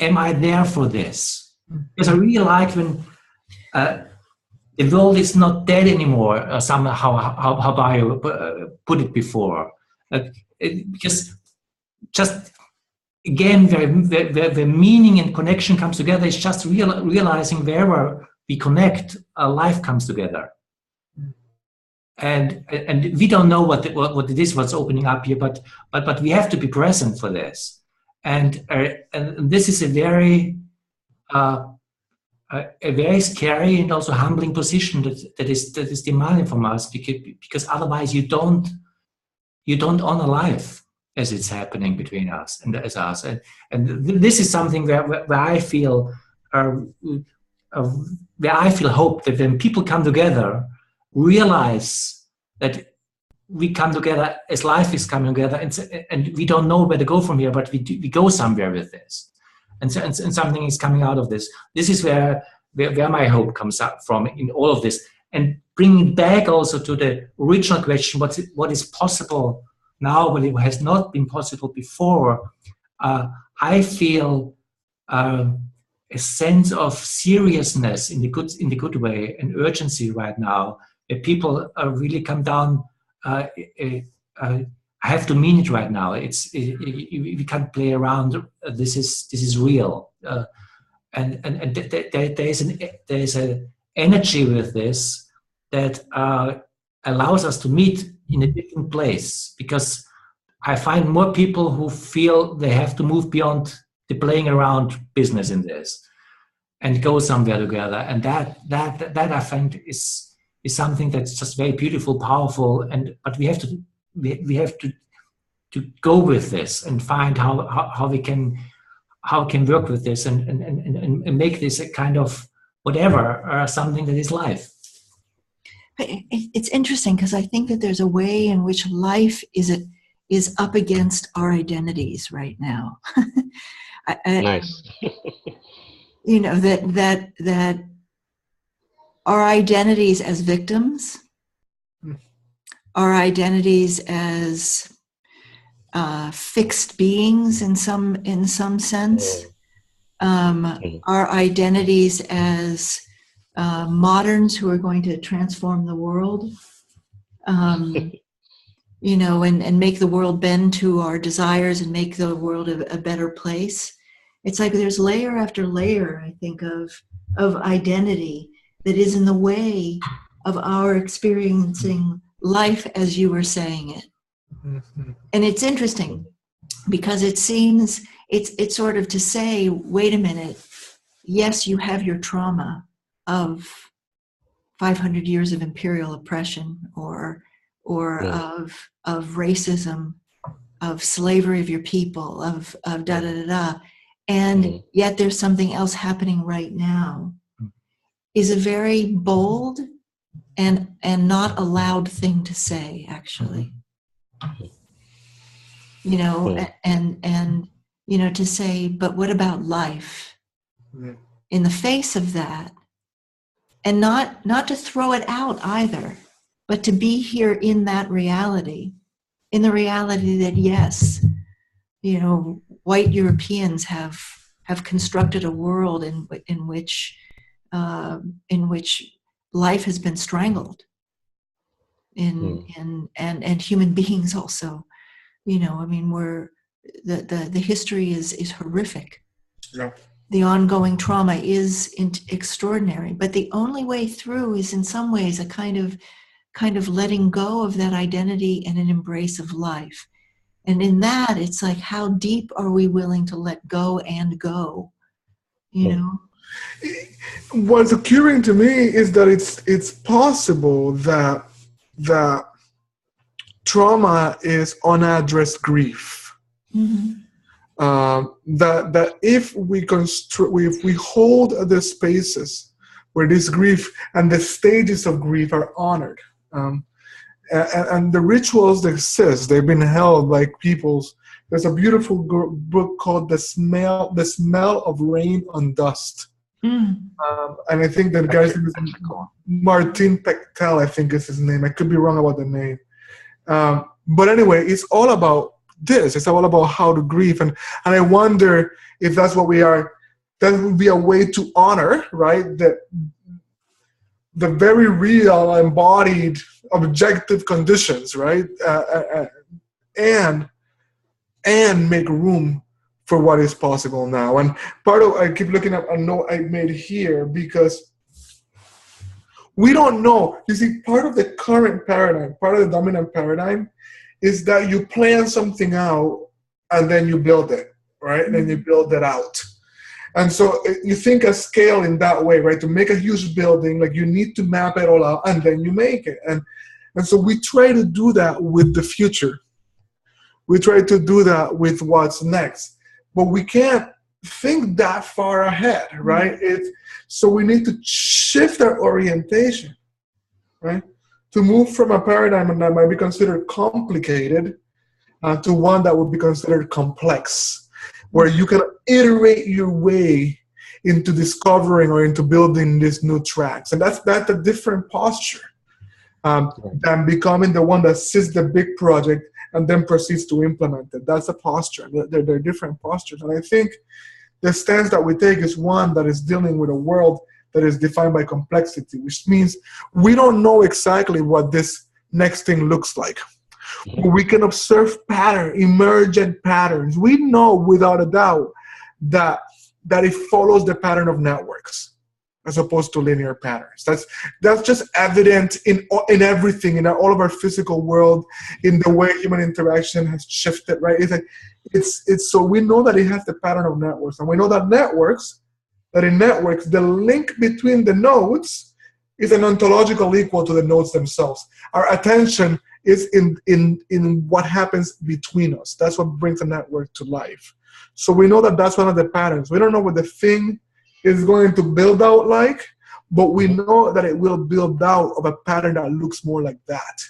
am I there for this? Because I really like when the world is not dead anymore, or somehow, how I put it before. Because just again, where meaning and connection comes together, is just realizing wherever we connect, life comes together. And we don't know what it is, what's opening up here, but we have to be present for this. And this is a very scary and also humbling position that is demanding from us, because otherwise you don't honor life as it's happening between us and as us. And this is something where I feel hope that when people come together, realize that we come together as life is coming together, and we don't know where to go from here, but we go somewhere with this. And something is coming out of this. This is where my hope comes up from in all of this. and bring it back also to the original question, what is possible now, but it has not been possible before. I feel a sense of seriousness in the good way, and urgency right now. Where people really come down. I have to mean it right now. We can't play around. This is real, and there is an energy with this that allows us to meet in a different place, because I find more people who feel they have to move beyond the playing around business in this and go somewhere together. And that I find is something that's just very beautiful, powerful, but we have to go with this and find how we can work with this and make this a kind of whatever, something that is life. It's interesting because I think that there's a way in which life is up against our identities right now. Nice. You know, that our identities as victims, our identities as fixed beings in some sense, our identities as moderns who are going to transform the world, you know, and make the world bend to our desires and make the world a better place. It's like there's layer after layer, I think, of identity that is in the way of our experiencing life as you were saying it. Mm-hmm. And it's interesting because it seems it's sort of to say, wait a minute, yes, you have your trauma of 500 years of imperial oppression or of racism, of slavery of your people, of da da da da, and yet there's something else happening right now, is a very bold and not a loud thing to say, actually. You know, and you know, to say, but what about life in the face of that? And not to throw it out either, but to be here in that reality, in the reality that, yes, you know, white Europeans have constructed a world in which life has been strangled, and human beings also. You know, I mean, the history is horrific. Yeah. The ongoing trauma is extraordinary, but the only way through is in some ways a kind of letting go of that identity and an embrace of life. And in that, it's like, how deep are we willing to let go and go? You know? What's occurring to me is that it's possible that trauma is unaddressed grief. Mm-hmm. That if we hold the spaces where this grief and the stages of grief are honored, and the rituals that exist, they've been held like people's. There's a beautiful book called "The Smell of Rain on Dust," and I think that guy's name is Martin Pechtel, I think is his name. I could be wrong about the name, but anyway, it's all about this. It's all about how to grieve, and I wonder if that's what we are. That would be a way to honor, right? The very real, embodied, objective conditions, right? And make room for what is possible now. And I keep looking at a note I made here because we don't know. You see, part of the current paradigm, part of the dominant paradigm, is that you plan something out and then you build it, right? And then you build it out. And so you think of scale in that way, right? To make a huge building, like you need to map it all out and then you make it. And so we try to do that with the future. We try to do that with what's next. But we can't think that far ahead, right? So we need to shift our orientation, right? To move from a paradigm that might be considered complicated to one that would be considered complex, where you can iterate your way into discovering or into building these new tracks. And that's a different posture than becoming the one that sees the big project and then proceeds to implement it. That's a posture. They're different postures. And I think the stance that we take is one that is dealing with a world that is defined by complexity, which means we don't know exactly what this next thing looks like. We can observe emergent patterns. We know without a doubt that it follows the pattern of networks as opposed to linear patterns. That's just evident in everything, in all of our physical world, in the way human interaction has shifted, right? It's so we know that it has the pattern of networks, and we know that in networks, the link between the nodes is an ontological equal to the nodes themselves. Our attention is in what happens between us. That's what brings a network to life. So we know that that's one of the patterns. We don't know what the thing is going to build out like, but we know that it will build out of a pattern that looks more like that,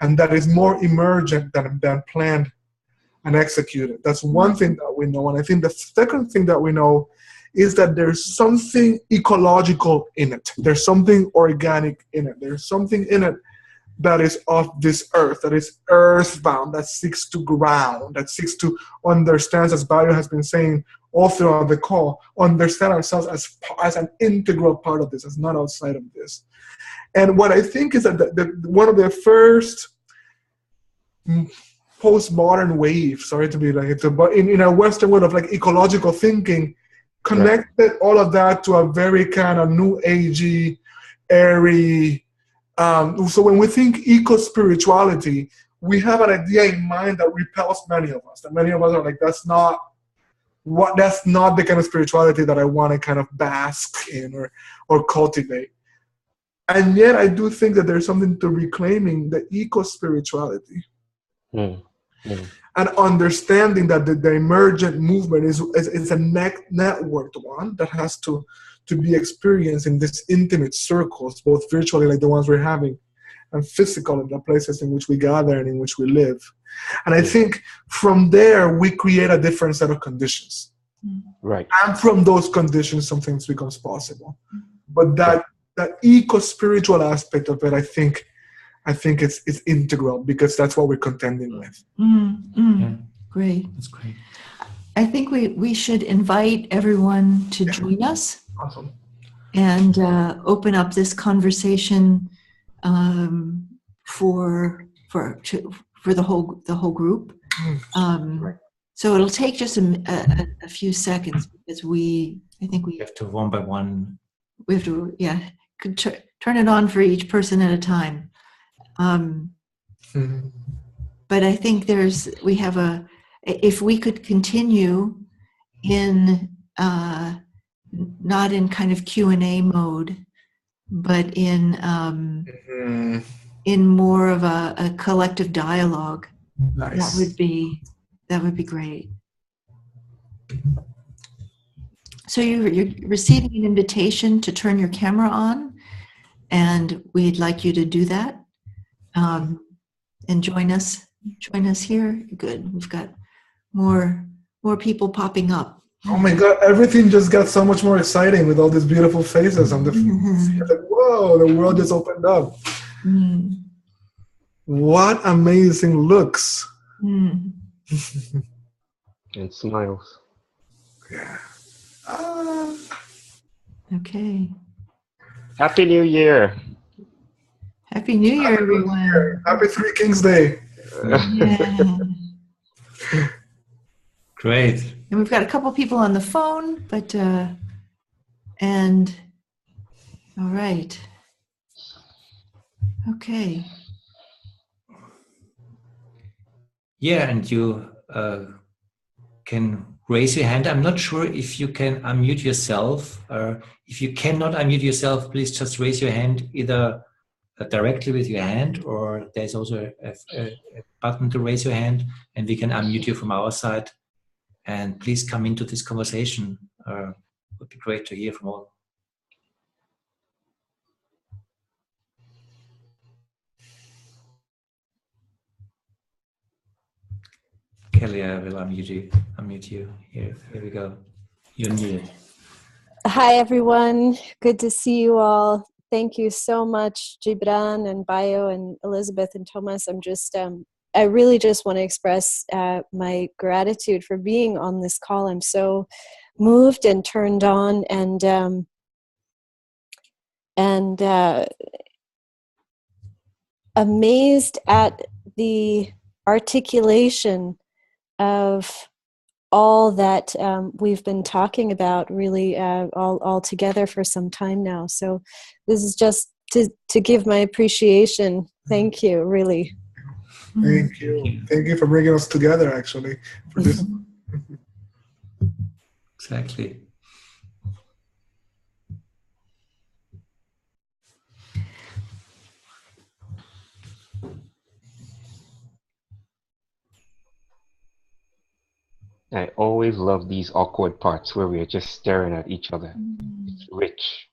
and that is more emergent than planned and executed. That's one thing that we know. And I think the second thing that we know is that there's something ecological in it. There's something organic in it. There's something in it that is of this earth, that is earthbound, that seeks to ground, that seeks to understand, as Barrio has been saying all throughout the call, understand ourselves as an integral part of this, as not outside of this. And what I think is that one of the first postmodern waves, sorry to be like it, but in a Western world of like ecological thinking, connected all of that to a very kind of new agey, airy. So when we think eco-spirituality, we have an idea in mind that repels many of us. That many of us are like, that's not the kind of spirituality that I want to kind of bask in or cultivate. And yet I do think that there's something to reclaiming the eco-spirituality. And understanding that the emergent movement is a networked one that has to be experienced in these intimate circles, both virtually like the ones we're having, and physical in the places in which we gather and in which we live. And I think from there, we create a different set of conditions. Right. And from those conditions, something becomes possible. But that eco-spiritual aspect of it, I think it's integral, because that's what we're contending with. Yeah. Great. That's great. I think we should invite everyone to join us. Awesome. And open up this conversation for the whole group. So it'll take just a few seconds, because we have to one by one. We have to turn it on for each person at a time. But I think if we could continue in not in kind of Q&A mode, but in more of a collective dialogue. Nice. That would be great. So you're receiving an invitation to turn your camera on, and we'd like you to do that. And join us here. Good. We've got more people popping up. Oh my God, everything just got so much more exciting with all these beautiful faces on the like, whoa, the world just opened up. What amazing looks. And smiles. Yeah. Okay. Happy New Year. Happy New Year, everyone. Happy Three Kings Day. Yeah. Great. And we've got a couple people on the phone, but all right. Okay. Yeah, and you can raise your hand. I'm not sure if you can unmute yourself. If you cannot unmute yourself, please just raise your hand either directly with your hand, or there's also a button to raise your hand, and we can unmute you from our side. And please come into this conversation. It would be great to hear from all. Kelly, I will unmute you. Here we go. You're muted. Hi, everyone. Good to see you all. Thank you so much, Gibran and Bayo and Elizabeth and Thomas. I really just want to express my gratitude for being on this call. I'm so moved and turned on and amazed at the articulation of all that we've been talking about really all together for some time now. So this is just to give my appreciation. Thank you, really. Thank you. Thank you for bringing us together, actually, for this. Exactly. I always love these awkward parts where we're just staring at each other. It's rich.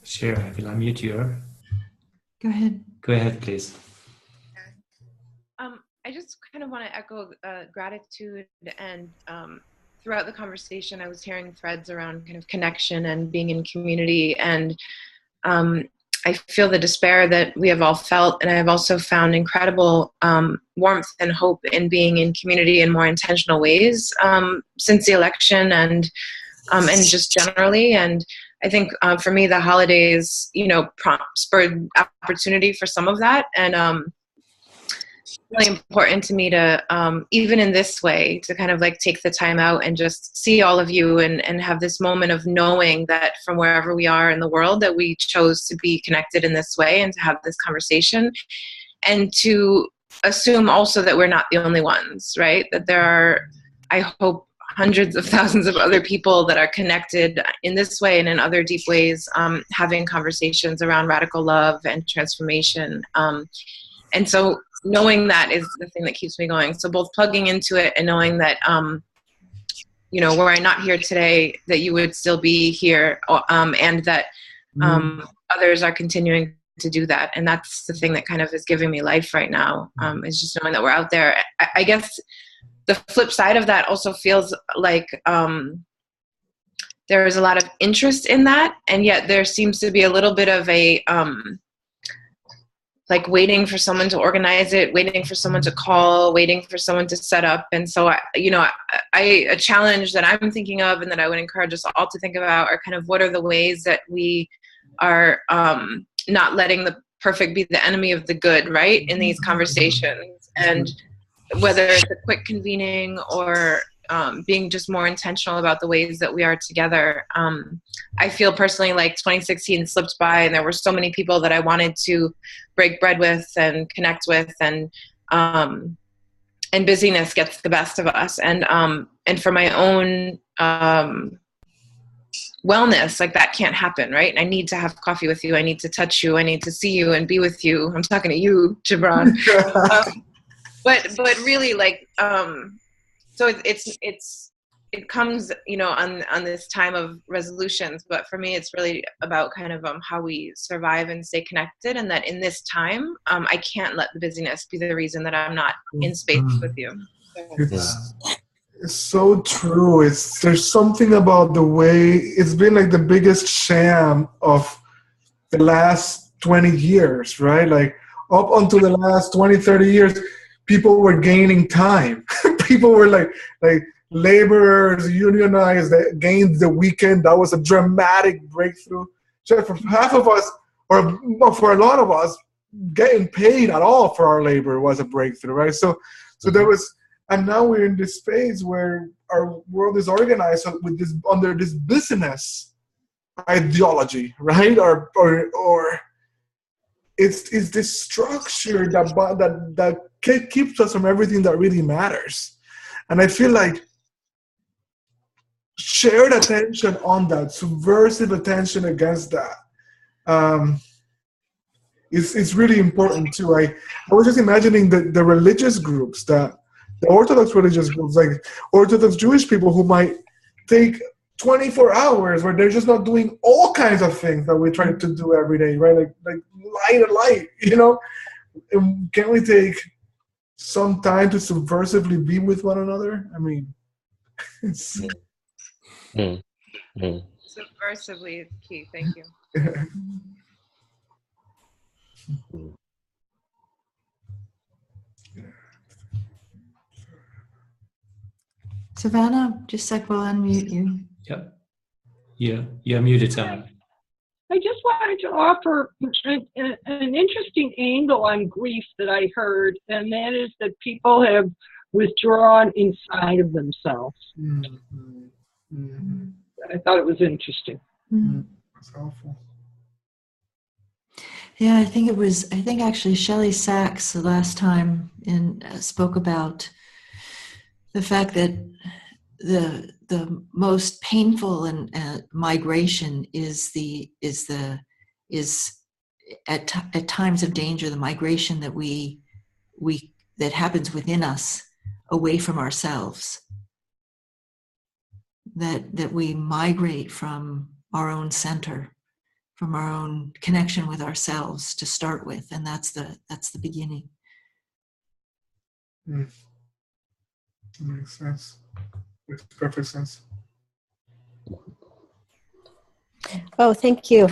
Sure, I will unmute you. Go ahead. Go ahead, please. I just kind of want to echo gratitude, and throughout the conversation I was hearing threads around kind of connection and being in community, and I feel the despair that we have all felt, and I've also found incredible warmth and hope in being in community in more intentional ways since the election and just generally. And I think for me the holidays, spurred opportunity for some of that, and really important to me to even in this way to kind of like take the time out and just see all of you and have this moment of knowing that from wherever we are in the world that we chose to be connected in this way and to have this conversation, and to assume also that we're not the only ones, right? That there are, I hope, hundreds of thousands of other people that are connected in this way and in other deep ways, having conversations around radical love and transformation. And so knowing that is the thing that keeps me going. So both plugging into it and knowing that, were I not here today, that you would still be here, and that others are continuing to do that. And that's the thing that kind of is giving me life right now, is just knowing that we're out there. I guess the flip side of that also feels like there is a lot of interest in that, and yet there seems to be a little bit of a like waiting for someone to organize it, waiting for someone to call, waiting for someone to set up. And so, a challenge that I'm thinking of and that I would encourage us all to think about are kind of what are the ways that we are not letting the perfect be the enemy of the good, right, in these conversations. And whether it's a quick convening or being just more intentional about the ways that we are together. I feel personally like 2016 slipped by, and there were so many people that I wanted to break bread with and connect with, and busyness gets the best of us. And for my own wellness, like that can't happen, right? I need to have coffee with you. I need to touch you. I need to see you and be with you. I'm talking to you, Gibran. But really, like, so it comes, on this time of resolutions. But for me, it's really about kind of how we survive and stay connected, and that in this time, I can't let the busyness be the reason that I'm not in space with you. It's so true. There's something about the way it's been like the biggest sham of the last 20 years, right? Like up until the last 20, 30 years, people were gaining time. People were like laborers, unionized, they gained the weekend. That was a dramatic breakthrough. So for half of us, or for a lot of us, getting paid at all for our labor was a breakthrough, right? So there was, and now we're in this phase where our world is organized with this, under this business ideology, right? Or it's this structure that keeps us from everything that really matters. And I feel like shared attention on that, subversive attention against that, is really important too. I was just imagining the religious groups that The Orthodox religious groups, like Orthodox Jewish people who might take 24 hours where they're just not doing all kinds of things that we try to do every day, right? Like light, you know? And can't we take some time to subversively be with one another? I mean, it's... Subversively is key. Thank you. Savannah, just a sec, we'll unmute you. Yep. Yeah, you're muted, Savannah. I just wanted to offer an interesting angle on grief that I heard, and that is that people have withdrawn inside of themselves. I thought it was interesting. That's helpful. Yeah, I think actually Shelley Sachs the last time spoke about the fact that the most painful and migration is at times of danger, the migration that happens within us away from ourselves, that we migrate from our own center, from our own connection with ourselves to start with, and that's the beginning. That makes sense. Makes perfect sense. Oh, thank you.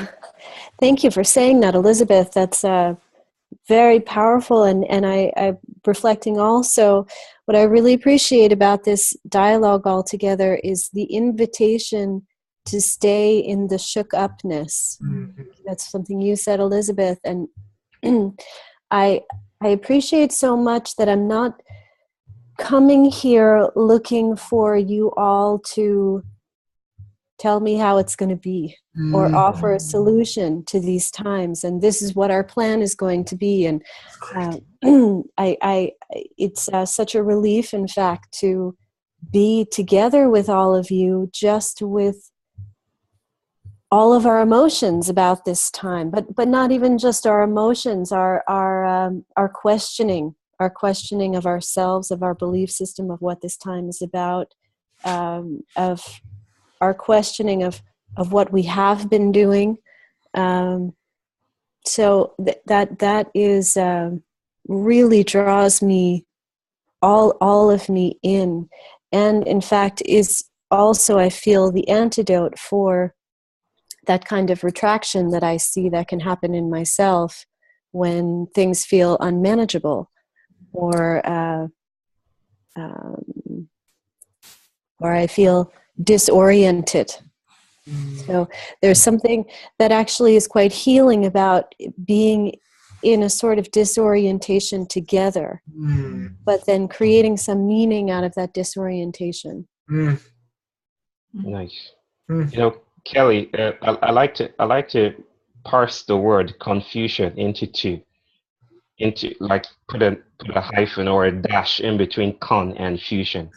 Thank you for saying that, Elizabeth. That's very powerful. And I'm reflecting also, what I really appreciate about this dialogue altogether is the invitation to stay in the shook upness. That's something you said, Elizabeth. And I appreciate so much that I'm not coming here looking for you all to tell me how it's going to be or offer a solution to these times, and this is what our plan is going to be. And it's such a relief, in fact, to be together with all of you, just with all of our emotions about this time, but not even just our emotions, our questioning of ourselves, of our belief system, of what this time is about, of our questioning of what we have been doing. So that is really draws me, all of me in, and in fact is also, I feel, the antidote for that kind of retraction that I see that can happen in myself when things feel unmanageable, or I feel disoriented. So there's something that actually is quite healing about being in a sort of disorientation together, but then creating some meaning out of that disorientation. Nice. You know, Kelly, I like to parse the word confusion into like put a hyphen or a dash in between con and fusion,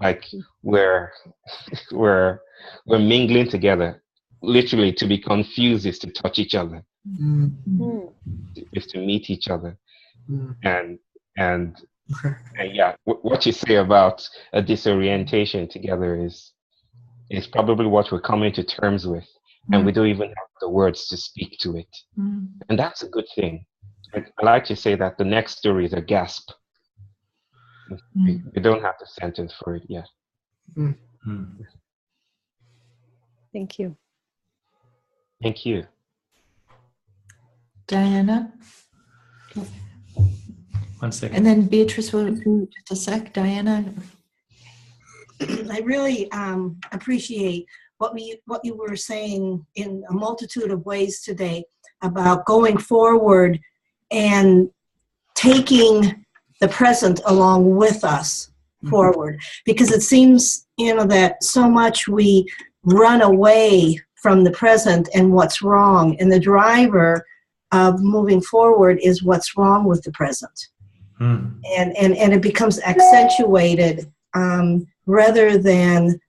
like we're mingling together. Literally, to be confused is to touch each other, is to meet each other, and yeah, what you say about a disorientation together is probably what we're coming to terms with, and we don't even have the words to speak to it, and that's a good thing. I like to say that the next story is a gasp. We don't have the sentence for it yet. Thank you. Thank you. Diana? One second. And then Beatrice will, just a sec. Diana? I really appreciate what you were saying in a multitude of ways today about going forward and taking the present along with us forward, because it seems, that so much we run away from the present and what's wrong, and the driver of moving forward is what's wrong with the present. And it becomes accentuated rather than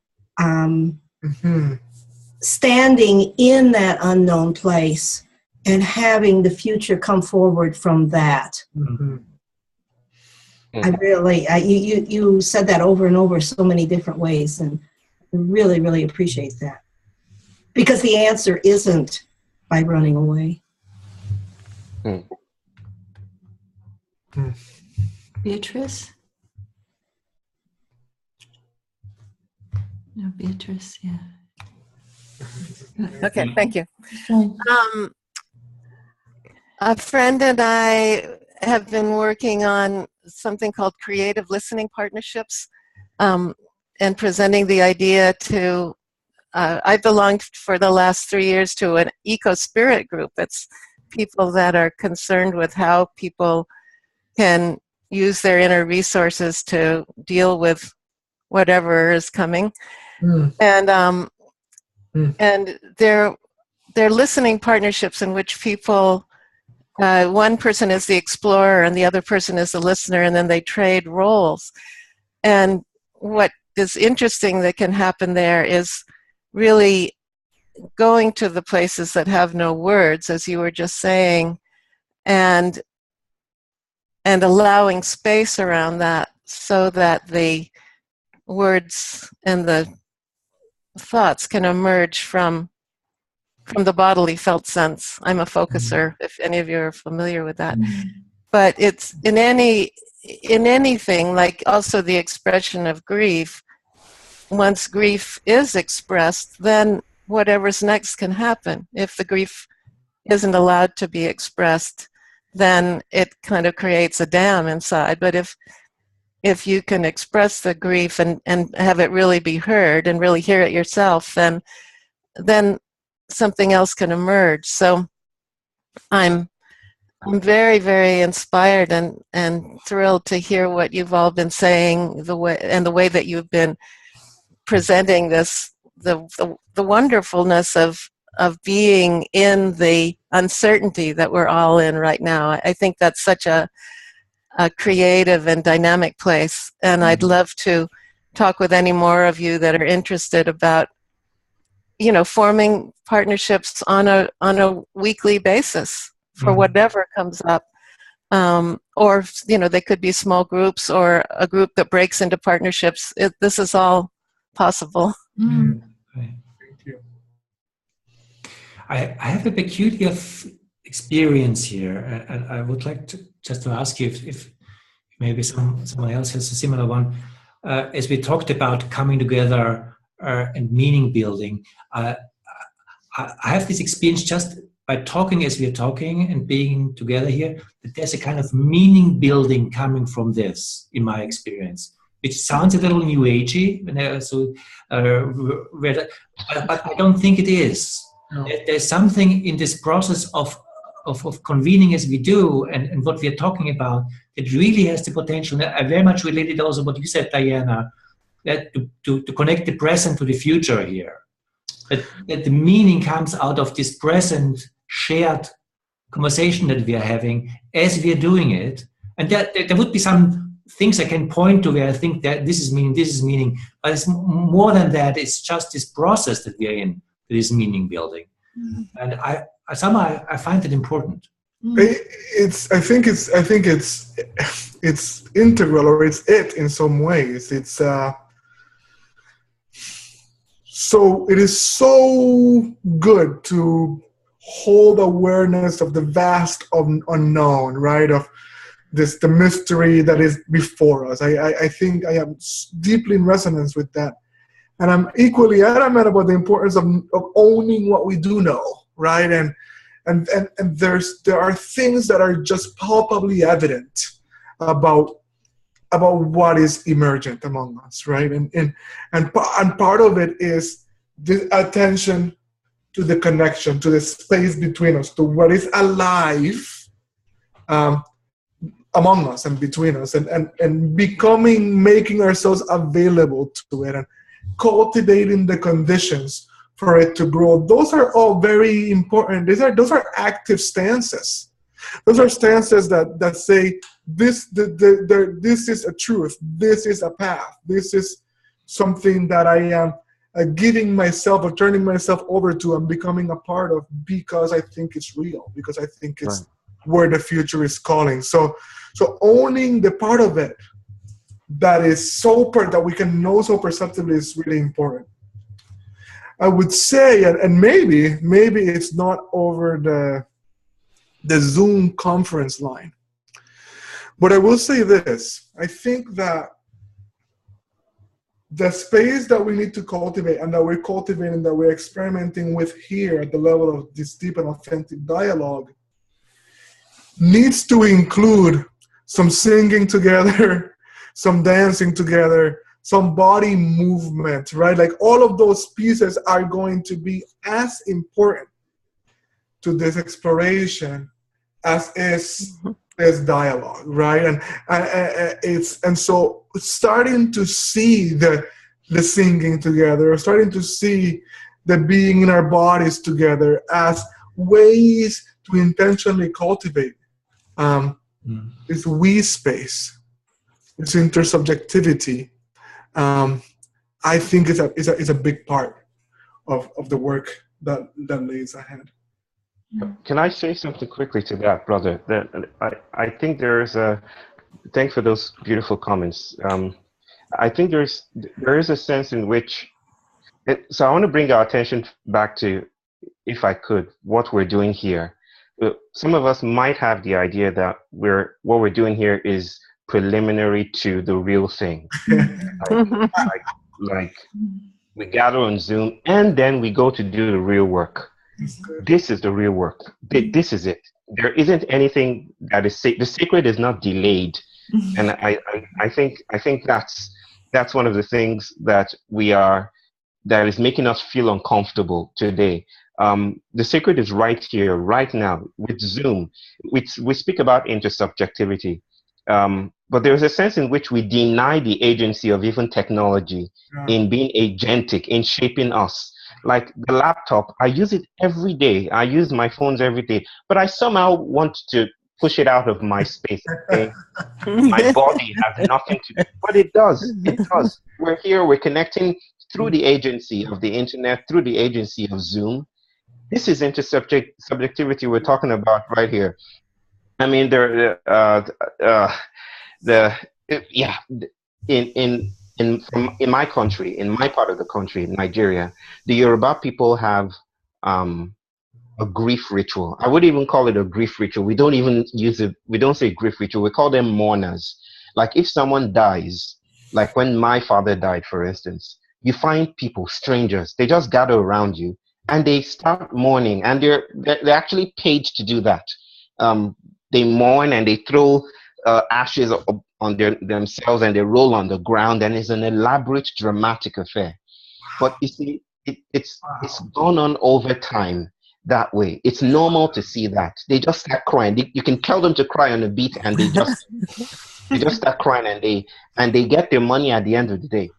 standing in that unknown place and having the future come forward from that. I really, you said that over and over so many different ways, and I really, really appreciate that. Because the answer isn't by running away. Beatrice? No, Beatrice, yeah. Okay, thank you. A friend and I have been working on something called creative listening partnerships, and presenting the idea to, I belonged for the last 3 years to an eco-spirit group. It's people that are concerned with how people can use their inner resources to deal with whatever is coming. And they're listening partnerships in which people, one person is the explorer and the other person is the listener, and then they trade roles. And what is interesting that can happen there is really going to the places that have no words, as you were just saying, and allowing space around that so that the words and the thoughts can emerge from the bodily felt sense. I'm a focuser, if any of you are familiar with that. But it's in anything, like also the expression of grief. Once grief is expressed, then whatever's next can happen. If the grief isn't allowed to be expressed, then it kind of creates a dam inside. But if you can express the grief and have it really be heard and really hear it yourself, then something else can emerge. So I'm very, very inspired and thrilled to hear what you've all been saying, the way that you've been presenting this, the wonderfulness of being in the uncertainty that we're all in right now. I think that's such a creative and dynamic place, and I'd love to talk with any more of you that are interested about, forming partnerships on a weekly basis for whatever comes up, or they could be small groups or a group that breaks into partnerships. This is all possible. Thank you. I have a peculiar experience here, and I would like to ask you if maybe someone else has a similar one. As we talked about coming together and meaning building, I have this experience just by talking as we're talking and being together here, that there's a kind of meaning building coming from this, in my experience, which sounds a little new agey, but I don't think it is. No. There's something in this process of convening as we do and what we're talking about that really has the potential. I very much related also what you said, Diana, that to connect the present to the future here. That the meaning comes out of this present shared conversation that we are having as we are doing it. And there would be some things I can point to where I think that this is meaning, but it's more than that. It's just this process that we are in that is meaning building. And I find it important. I think it's integral, or it's in some ways. So it is so good to hold awareness of the vast unknown, right? Of the mystery that is before us. I think I am deeply in resonance with that. And I'm equally adamant about the importance of owning what we do know, right? And there are things that are just palpably evident about what is emergent among us, right? And part of it is the attention to the connection, to the space between us, to what is alive among us and between us, and making ourselves available to it, and cultivating the conditions for it to grow. Those are all very important. Those are active stances. Those are stances that say this is a truth. This is a path. This is something that I am giving myself or turning myself over to and becoming a part of because I think it's real, because I think it's where the future is calling. So owning the part of it that is that we can know so perceptively is really important. I would say, and maybe it's not over the Zoom conference line, but I will say this: I think that the space that we need to cultivate and that we're cultivating, that we're experimenting with here at the level of this deep and authentic dialogue, needs to include some singing together, some dancing together, some body movement, right? Like all of those pieces are going to be as important to this exploration as is this dialogue, right? And so starting to see the singing together, starting to see the being in our bodies together as ways to intentionally cultivate this we space, this intersubjectivity. I think is a big part of the work that lays ahead. Can I say something quickly to that, brother? That I think there's thanks for those beautiful comments. I think there is a sense in which, so I want to bring our attention back to, if I could, what we're doing here. Some of us might have the idea that what we're doing here is preliminary to the real thing. like we gather on Zoom and then we go to do the real work. This is the real work. This is it. There isn't anything that is the sacred is not delayed, and I think that's one of the things that that is making us feel uncomfortable today. The sacred is right here, right now, with Zoom. We speak about intersubjectivity, but there's a sense in which we deny the agency of even technology in being agentic, in shaping us. Like the laptop, I use it every day. I use my phones every day, but I somehow want to push it out of my space. Okay? My body has nothing to do, but it does. It does. We're here, we're connecting through the agency of the internet, through the agency of Zoom. This is intersubjectivity we're talking about right here. I mean, in my country, in my part of the country, Nigeria, the Yoruba people have a grief ritual. I wouldn't even call it a grief ritual. We don't even use it. We don't say grief ritual. We call them mourners. Like if someone dies, like when my father died, for instance, you find people, strangers, they just gather around you and they start mourning, and they're actually paid to do that. They mourn and they throw ashes on themselves and they roll on the ground, and it's an elaborate, dramatic affair. But you see, it's gone on over time that way. It's normal to see that. They just start crying. You can tell them to cry on a beat and they just start crying, and they get their money at the end of the day.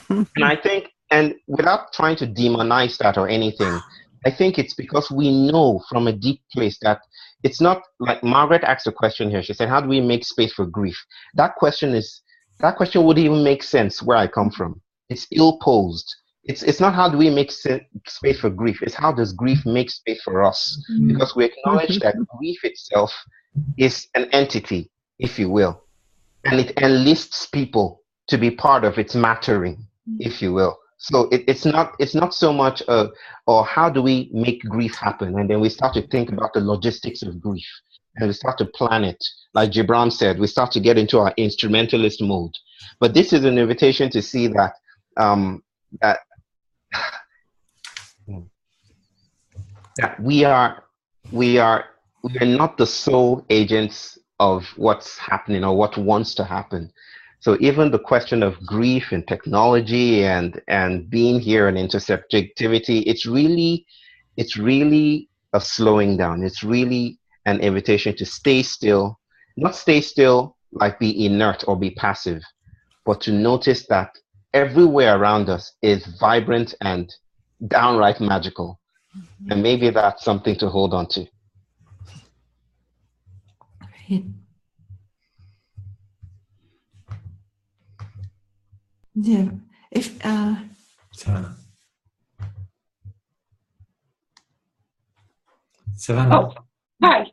And I think, and without trying to demonize that or anything, I think it's because we know from a deep place that it's not like Margaret asked a question here. She said, how do we make space for grief? That question wouldn't even make sense where I come from. It's ill-posed. It's not how do we make space for grief. It's how does grief make space for us? Because we acknowledge that grief itself is an entity, if you will. And it enlists people to be part of its mattering, if you will. So it's not so much or how do we make grief happen, and then we start to think about the logistics of grief, and we start to plan it. Like Gibran said, we start to get into our instrumentalist mode. But this is an invitation to see that that we are not the sole agents of what's happening or what wants to happen. So even the question of grief and technology and being here and intersubjectivity, it's really a slowing down. It's really an invitation to stay still, not stay still like be inert or be passive, but to notice that everywhere around us is vibrant and downright magical. And maybe that's something to hold on to. Right. Yeah. If Savannah. Oh, hi.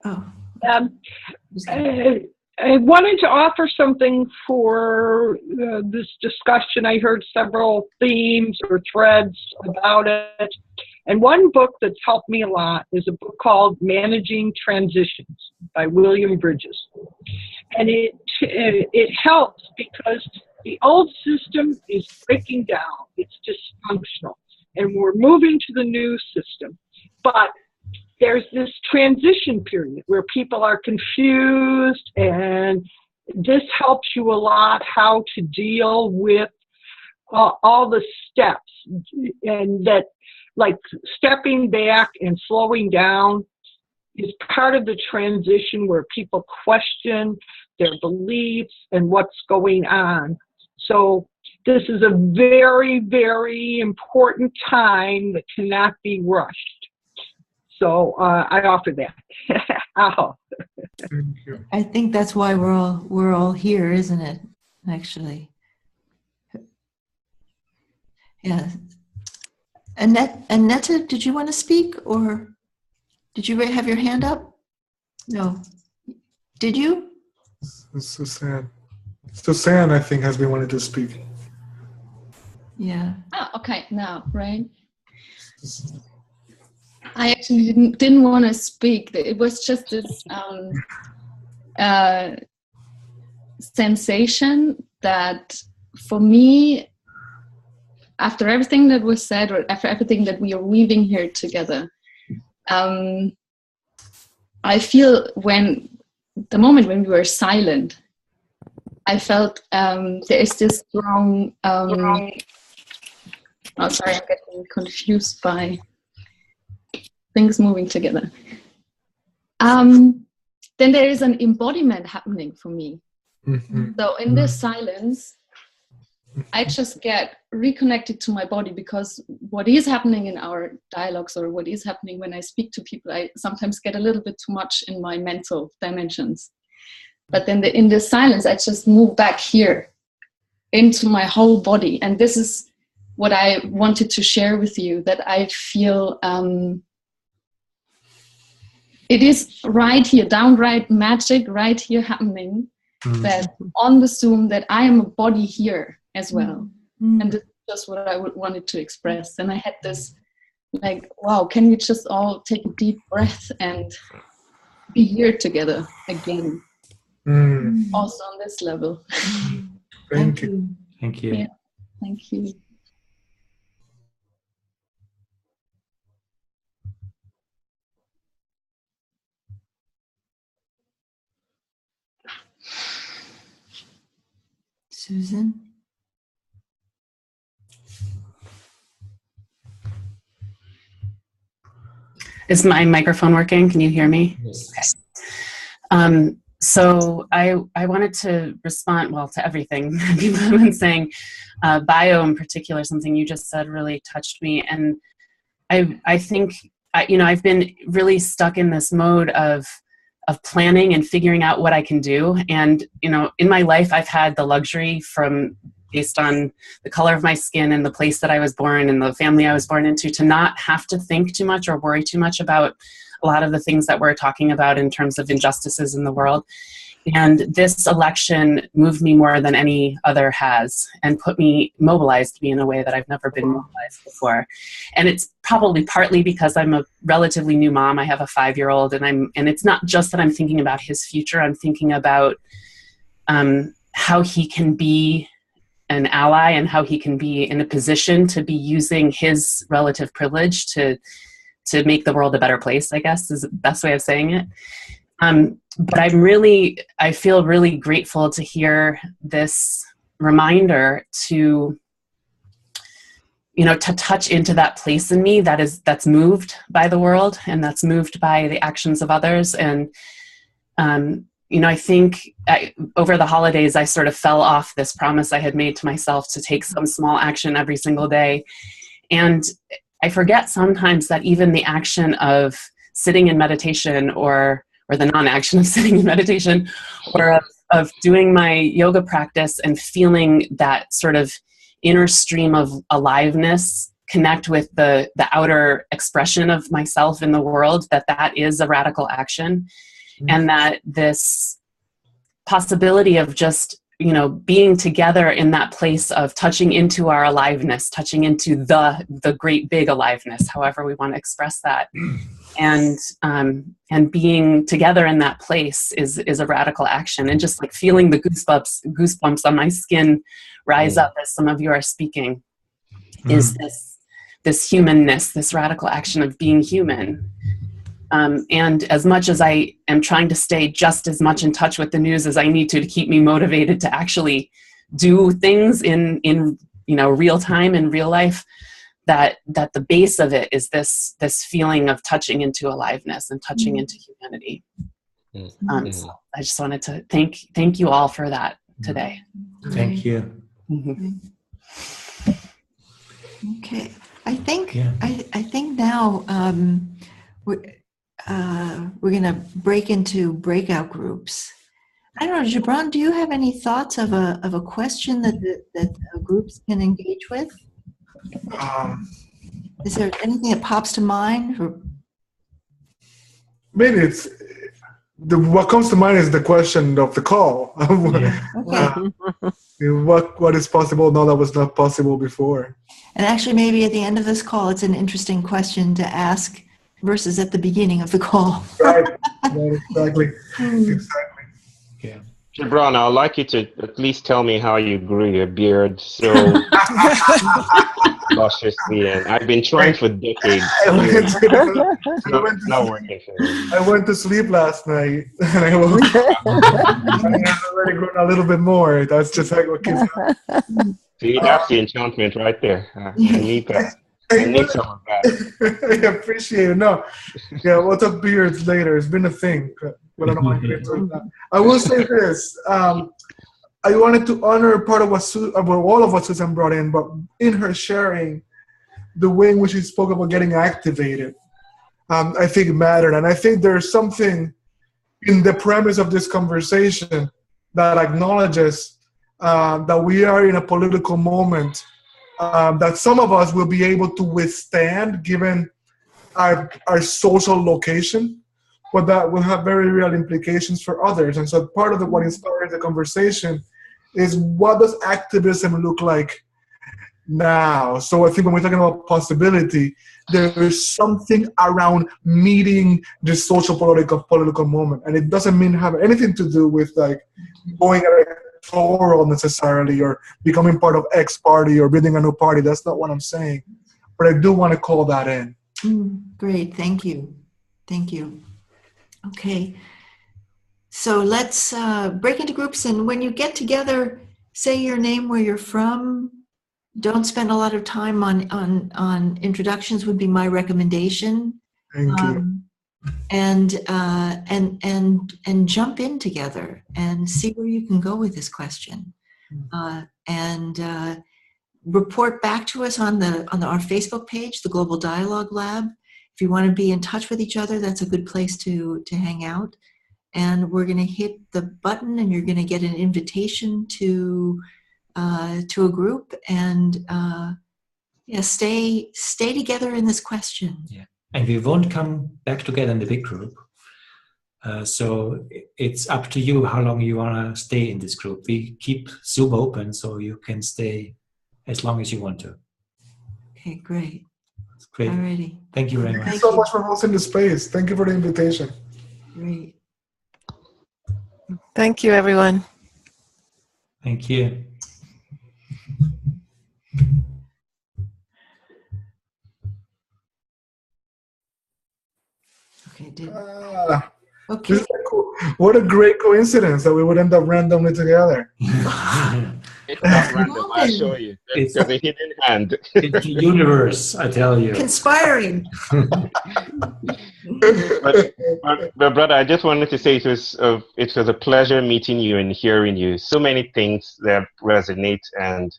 oh, I wanted to offer something for this discussion. I heard several themes or threads about it. And one book that's helped me a lot is a book called Managing Transitions by William Bridges. And it helps because the old system is breaking down. It's dysfunctional. And we're moving to the new system. But there's this transition period where people are confused, and this helps you a lot how to deal with all the steps, and that like stepping back and slowing down is part of the transition where people question their beliefs and what's going on. So this is a very, very important time that cannot be rushed. So I offer that. Oh. Thank you. I think that's why we're all here, isn't it? Actually, yeah. Annette, did you want to speak, or did you have your hand up? No. Did you? Suzanne, I think, has been wanting to speak. Yeah. Oh, okay. Now, right. I actually didn't want to speak. It was just this sensation that for me, after everything that was said, or after everything that we are weaving here together, I feel the moment when we were silent, I felt there is this strong, oh, sorry, I'm getting confused by things moving together. Then there is an embodiment happening for me. Mm-hmm. So in this silence, I just get reconnected to my body, because what is happening in our dialogues, or what is happening when I speak to people, I sometimes get a little bit too much in my mental dimensions. But then in this silence, I just move back here into my whole body. And this is what I wanted to share with you, that I feel it is right here, downright magic right here happening, that on the Zoom, that I am a body here as well. And this is just what I wanted to express. And I had this like, wow, can we just all take a deep breath and be here together again? Also on this level. Thank you. Thank you. Yeah, thank you. Susan? Is my microphone working? Can you hear me? Yes. Okay. So I wanted to respond, well, to everything people have been saying. Bio in particular, something you just said really touched me. And I think, I've been really stuck in this mode of planning and figuring out what I can do. And, in my life, I've had the luxury based on the color of my skin and the place that I was born and the family I was born into, to not have to think too much or worry too much about a lot of the things that we're talking about in terms of injustices in the world. And this election moved me more than any other has, and mobilized me in a way that I've never been mobilized before. And it's probably partly because I'm a relatively new mom. I have a 5-year-old, and it's not just that I'm thinking about his future. I'm thinking about how he can be an ally, and how he can be in a position to be using his relative privilege to make the world a better place, I guess is the best way of saying it. But I feel really grateful to hear this reminder to touch into that place in me that's moved by the world, and that's moved by the actions of others. And, I think over the holidays, I sort of fell off this promise I had made to myself to take some small action every single day. And I forget sometimes that even the action of sitting in meditation, or the non-action of sitting in meditation, or of doing my yoga practice and feeling that sort of inner stream of aliveness connect with the outer expression of myself in the world, that is a radical action. and that this possibility of just, being together in that place of touching into our aliveness, touching into the great big aliveness, however we want to express that, and being together in that place is a radical action. And just like feeling the goosebumps on my skin rise up as some of you are speaking, is this humanness, this radical action of being human. And as much as I am trying to stay just as much in touch with the news as I need to keep me motivated to actually do things in real time, in real life, that the base of it is this feeling of touching into aliveness and touching into humanity. So I just wanted to thank you all for that today. Thank you. Okay, I think now we're going to break into breakout groups. I don't know, Gibran, do you have any thoughts of a question that groups can engage with? Is there anything that pops to mind? Or? Maybe what comes to mind is the question of the call. What is possible now that was not possible before? And actually, maybe at the end of this call, it's an interesting question to ask versus at the beginning of the call. Right, exactly. Yeah. Gibran, I'd like you to at least tell me how you grew your beard so lusciously, and I've been trying for decades. Not working for me. I went to sleep last night, and I woke up. I've already grown a little bit more. That's just like what kids have. See, that's the enchantment right there. I need that. I need some of that. I appreciate it. No, we'll talk beards later. It's been a thing, but I don't want to get into it now. I will say this. I wanted to honor part of all of what Susan brought in, but in her sharing, the way in which she spoke about getting activated, I think mattered. And I think there's something in the premise of this conversation that acknowledges that we are in a political moment that some of us will be able to withstand given our social location, but that will have very real implications for others. And so part of what inspired the conversation is, what does activism look like now? So I think when we're talking about possibility, there is something around meeting the social political moment. And it doesn't have anything to do with like going electoral necessarily, or becoming part of X party or building a new party. That's not what I'm saying. But I do want to call that in. Great, thank you. Okay, so let's break into groups, and when you get together, say your name, where you're from. Don't spend a lot of time on introductions would be my recommendation. Thank you. And jump in together and see where you can go with this question, and report back to us on our Facebook page, the Global Dialogue Lab. If you want to be in touch with each other, that's a good place to hang out. And we're going to hit the button, and you're going to get an invitation to a group, and stay together in this question. Yeah. And we won't come back together in the big group. So it's up to you how long you want to stay in this group. We keep Zoom open, so you can stay as long as you want to. Okay, great. That's great. Alrighty. Thank you very much. Thank you so much for hosting the space. Thank you for the invitation. Great. Thank you, everyone. Thank you. Okay. Cool. What a great coincidence that we would end up randomly together. It's not random, I assure you. There's a hidden hand. It's the universe, I tell you. Conspiring. but brother, I just wanted to say it was a pleasure meeting you and hearing you. So many things that resonate, and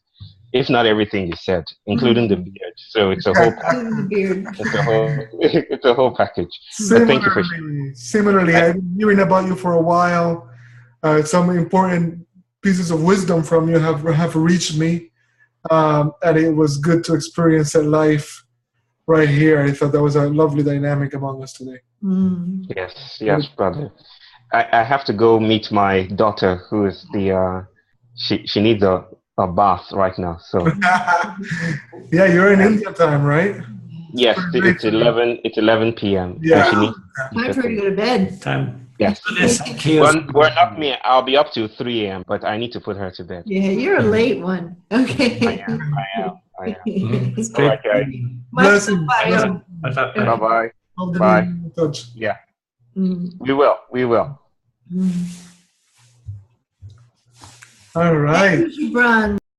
if not everything you said, including the beard. So it's a whole package. It's a whole package. Thank you for sharing. Similarly, I've been hearing about you for a while. Some important pieces of wisdom from you have reached me, and it was good to experience that life right here. I thought that was a lovely dynamic among us today. Yes, brother. I have to go meet my daughter, who is the she needs a bath right now. So yeah, you're in India time, right? Yes, it's 11 p.m. Yeah. And she needs Time for her to go to bed. Time. Yes. Well, not me. I'll be up to 3 a.m., but I need to put her to bed. Yeah, you're a late one. Okay. I am. It's All right, guys. Blessings. Bye-bye. Bye. Yeah. We will. All right. Thank you, Gibran.